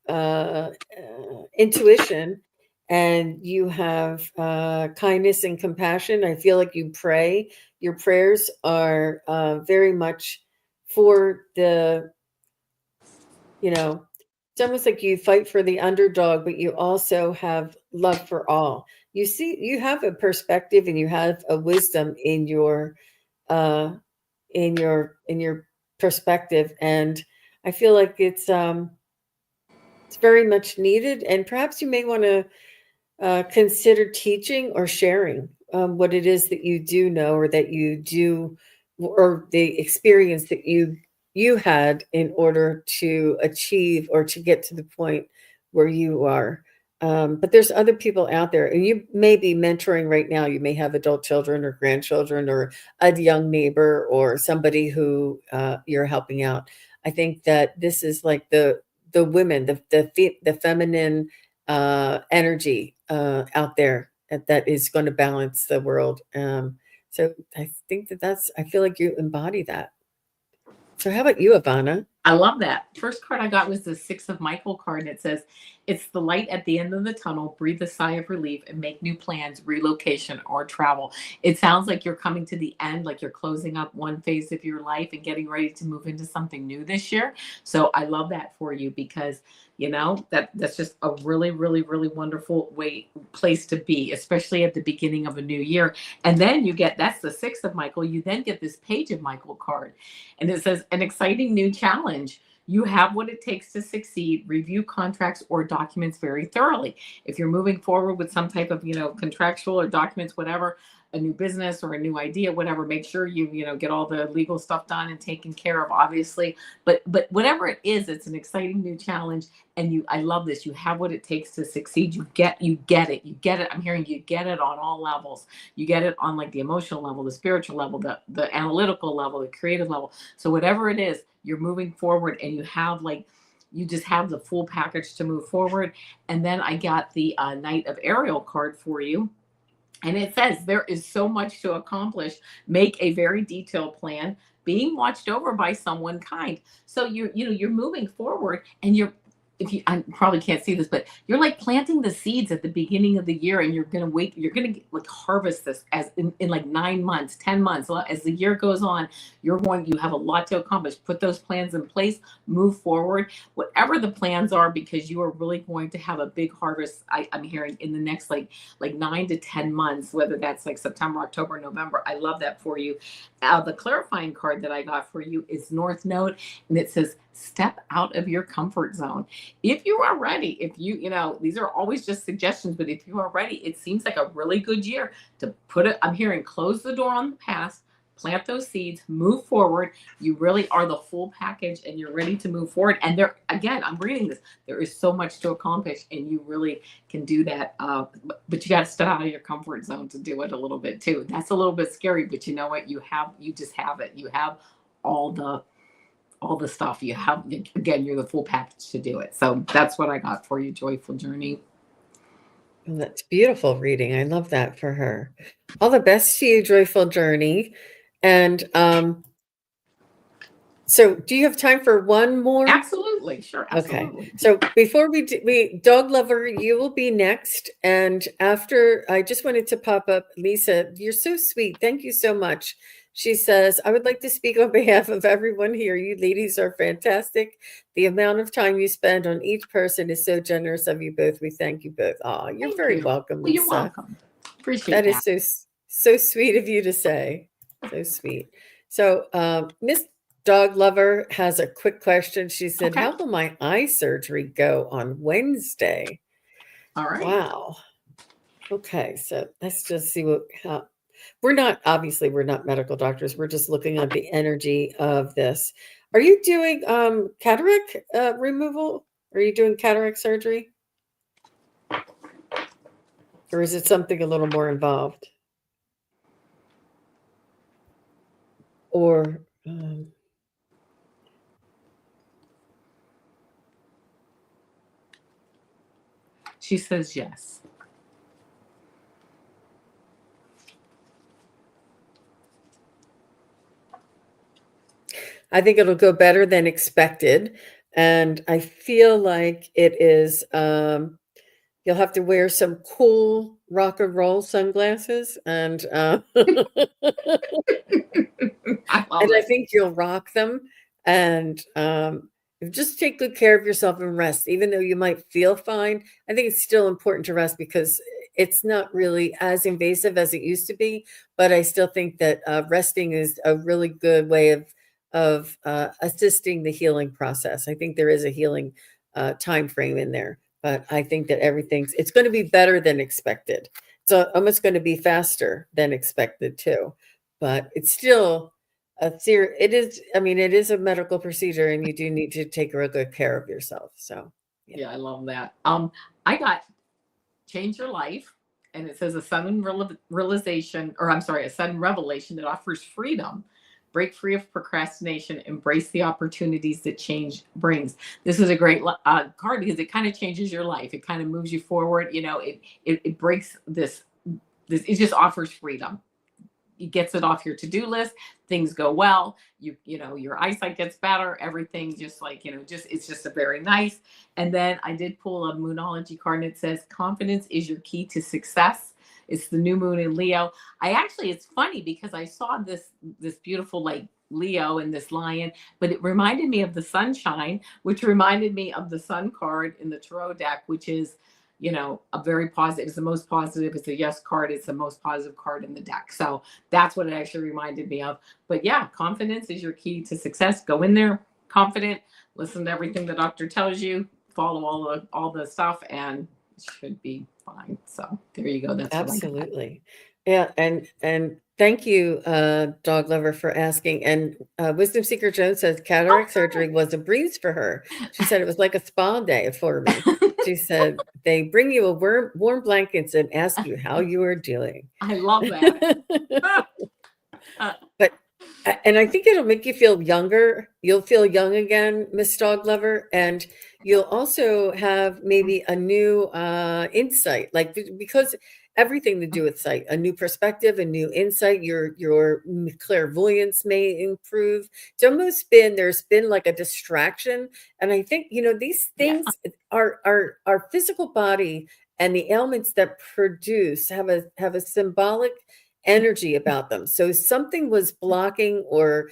intuition, and you have kindness and compassion. I feel like you pray. Your prayers are very much for it's almost like you fight for the underdog, but you also have love for all. You have a perspective, and you have a wisdom in your uh, in your perspective, and I feel like it's very much needed, and perhaps you may want to consider teaching or sharing what it is that you do know or that you do, or the experience that you had in order to achieve or to get to the point where you are. But there's other people out there, and you may be mentoring right now. You may have adult children or grandchildren or a young neighbor or somebody who you're helping out. I think that this is like the women, the feminine energy out there that is going to balance the world. So I think I feel like you embody that. So how about you, Ivana? I love that. First card I got was the Six of Michael card. And it says, it's the light at the end of the tunnel. Breathe a sigh of relief and make new plans, relocation, or travel. It sounds like you're coming to the end, like you're closing up one phase of your life and getting ready to move into something new this year. So I love that for you, because that's just a really, really, really wonderful place to be, especially at the beginning of a new year. And then that's the Six of Michael. You then get this Page of Michael card, and it says, an exciting new challenge. You have what it takes to succeed. Review contracts or documents very thoroughly. If you're moving forward with some type of, contractual or documents, whatever, a new business or a new idea, whatever, make sure you get all the legal stuff done and taken care of, obviously. But whatever it is, it's an exciting new challenge. And I love this. You have what it takes to succeed. You get it. You get it. I'm hearing you get it on all levels. You get it on like the emotional level, the spiritual level, the analytical level, the creative level. So whatever it is, you're moving forward, and you just have the full package to move forward. And then I got the Knight of Ariel card for you. And it says, there is so much to accomplish. Make a very detailed plan, being watched over by someone kind. So you're moving forward, and I probably can't see this, but you're like planting the seeds at the beginning of the year, and you're going to like harvest this as in like 9 months, 10 months. As the year goes on, you have a lot to accomplish. Put those plans in place, move forward, whatever the plans are, because you are really going to have a big harvest. I'm hearing in the next like 9 to 10 months, whether that's like September, October, November. I love that for you. The clarifying card that I got for you is North Node, and it says, step out of your comfort zone. If you are ready, these are always just suggestions, but if you are ready, it seems like a really good year to I'm hearing, close the door on the past, plant those seeds, move forward. You really are the full package, and you're ready to move forward. And again, I'm reading this. There is so much to accomplish, and you really can do that. But you got to step out of your comfort zone to do it a little bit too. That's a little bit scary, but you know what? You just have it. You have all the stuff. You have, again, you're the full package to do it. So that's what I got for you, Joyful Journey. Well, that's beautiful reading. I love that for her. All the best to you, Joyful Journey. And so do you have time for one more? Absolutely. Sure. Okay. Absolutely. So before Dog Lover, you will be next. And after, I just wanted to pop up, Lisa, you're so sweet. Thank you so much. She says, I would like to speak on behalf of everyone here. You ladies are fantastic. The amount of time you spend on each person is so generous of you both. We thank you both. Oh, you're Thank very you. welcome, Well, Lisa. you're welcome. Appreciate That is so sweet of you to say. So sweet. So Miss Dog Lover has a quick question. She said, Okay. how will my eye surgery go on Wednesday? All right. Wow. Okay, so let's just see how we're not medical doctors. We're just looking at the energy of this. Are you doing cataract removal? Are you doing cataract surgery? Or is it something a little more involved? Or She says yes. I think it'll go better than expected. And I feel like it is, you'll have to wear some cool rock and roll sunglasses. And, I love and I it. think you'll rock them. And just take good care of yourself and rest. Even though you might feel fine, I think it's still important to rest, because it's not really as invasive as it used to be, but I still think that resting is a really good way of assisting the healing process. I think there is a healing time frame in there, but I think that it's going to be better than expected. It's almost going to be faster than expected too, but it's still it is, I mean, it is a medical procedure and you do need to take real good care of yourself. So, yeah. Yeah, I love that. I got Change Your Life, and it says a sudden realization, or I'm sorry, a sudden revelation that offers freedom. Break free of procrastination, embrace the opportunities that change brings. This is a great card because it kind of changes your life. It kind of moves you forward. You know, it breaks this. It just offers freedom. It gets it off your to-do list. Things go well. You know, your eyesight gets better. Everything just like, you know, just it's just a very nice. And then I did pull a moonology card, and it says confidence is your key to success. It's the new moon in Leo. I actually, it's funny because I saw this beautiful like Leo and this lion, but it reminded me of the sunshine, which reminded me of the sun card in the tarot deck, which is, you know, a very positive. It's the most positive. It's a yes card. It's the most positive card in the deck. So that's what it actually reminded me of. But yeah, confidence is your key to success. Go in there confident. Listen to everything the doctor tells you. Follow all the stuff, and it should be fine. So there you go. That's what I got. Absolutely. Yeah, and thank you, dog lover, for asking. And Wisdom Seeker Jones says cataract surgery was a breeze for her. She said it was like a spa day for me. She said they bring you a warm blankets and ask you how you are doing. I love that. But and I think it'll make you feel younger. You'll feel young again, Miss Dog Lover, and you'll also have maybe a new insight, like because everything to do with sight, a new perspective, a new insight. Your clairvoyance may improve. There's been like a distraction, and I think these Yeah. things our physical body and the ailments that produce have a symbolic energy about them. So something was blocking or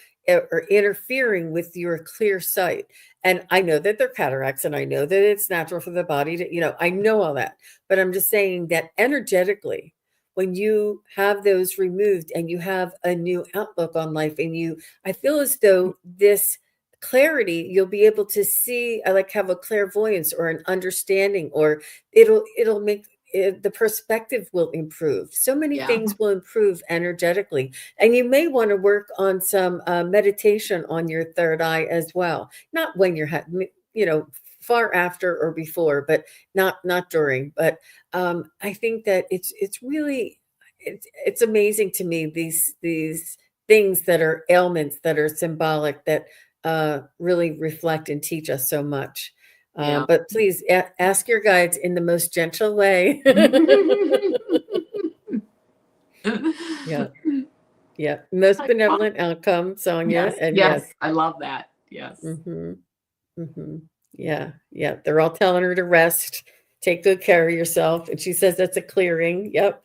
interfering with your clear sight. And I know that they're cataracts and I know that it's natural for the body to, I know all that. But I'm just saying that energetically, when you have those removed and you have a new outlook on life I feel as though this clarity, you'll be able to see, like have a clairvoyance or an understanding, or it'll make the perspective will improve. So many Yeah. things will improve energetically. And you may want to work on some meditation on your third eye as well. Not when you're, far after or before, but not during. But I think that it's really, it's amazing to me, these things that are ailments that are symbolic that really reflect and teach us so much. Yeah. But please ask your guides in the most gentle way. Yeah, yeah. Most benevolent outcome, Sonia. Yes, And yes. yes, I love that. Yes. Hmm. Hmm. Yeah, yeah. They're all telling her to rest, take good care of yourself. And she says that's a clearing. Yep.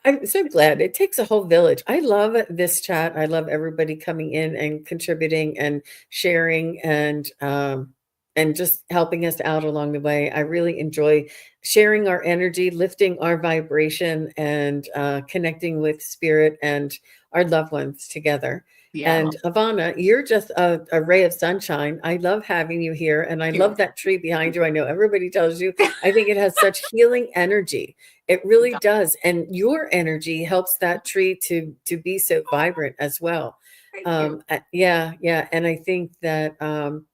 I'm so glad. It takes a whole village. I love this chat. I love everybody coming in and contributing and sharing and just helping us out along the way. I really enjoy sharing our energy, lifting our vibration, and connecting with spirit and our loved ones together. Yeah. And Avana, you're just a ray of sunshine. I love having you here, and I Thank you. love that tree behind you. I know everybody tells you. I think it has such healing energy. It really does. And your energy helps that tree to be so vibrant as well. Thank you. Yeah, yeah. And I think that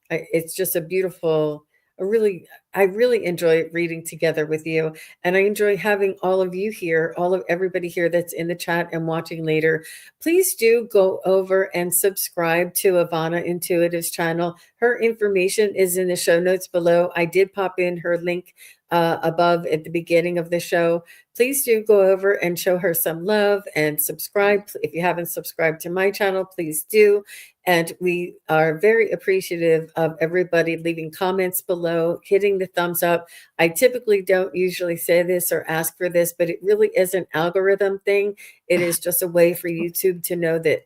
it's just a beautiful, a really, I really enjoy reading together with you. And I enjoy having all of you here, all of everybody here that's in the chat and watching later. Please do go over and subscribe to Avana Intuitive's channel. Her information is in the show notes below. I did pop in her link above at the beginning of the show. Please do go over and show her some love and subscribe. If you haven't subscribed to my channel, please do. And we are very appreciative of everybody leaving comments below, hitting the thumbs up. I typically don't usually say this or ask for this, but it really is an algorithm thing. It is just a way for YouTube to know that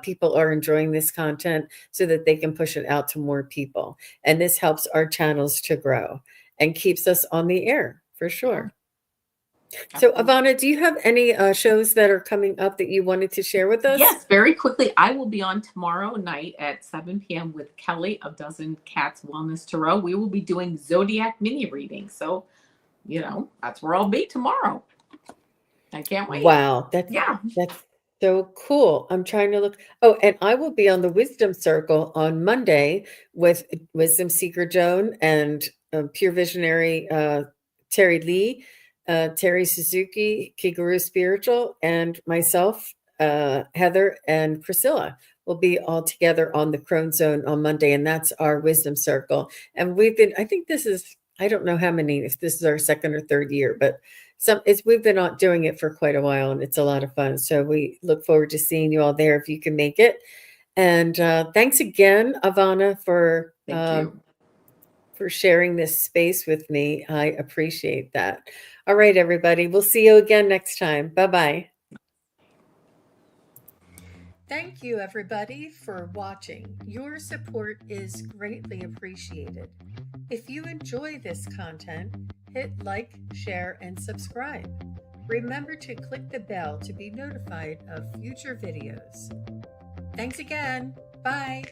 people are enjoying this content so that they can push it out to more people. And this helps our channels to grow and keeps us on the air for sure. So, Absolutely. Avana, do you have any shows that are coming up that you wanted to share with us? Yes, very quickly. I will be on tomorrow night at 7 p.m. with Kelly of Dozen Cats Wellness Tarot. We will be doing zodiac mini readings. So, that's where I'll be tomorrow. I can't wait. Wow, Yeah. that's so cool. I'm trying to look. Oh, and I will be on the Wisdom Circle on Monday with Wisdom Seeker Joan and Pure Visionary Terry Lee, Terry Suzuki, Kiguru Spiritual, and myself, Heather and Priscilla. Will be all together on the Crone Zone on Monday, and that's our Wisdom Circle. And I think this is, I don't know how many, if this is our second or third year, but we've been on doing it for quite a while, and it's a lot of fun. So we look forward to seeing you all there if you can make it. And thanks again, Avana, Thank you. for sharing this space with me. I appreciate that. All right, everybody. We'll see you again next time. Bye-bye. Thank you, everybody, for watching. Your support is greatly appreciated. If you enjoy this content, hit like, share, and subscribe. Remember to click the bell to be notified of future videos. Thanks again. Bye.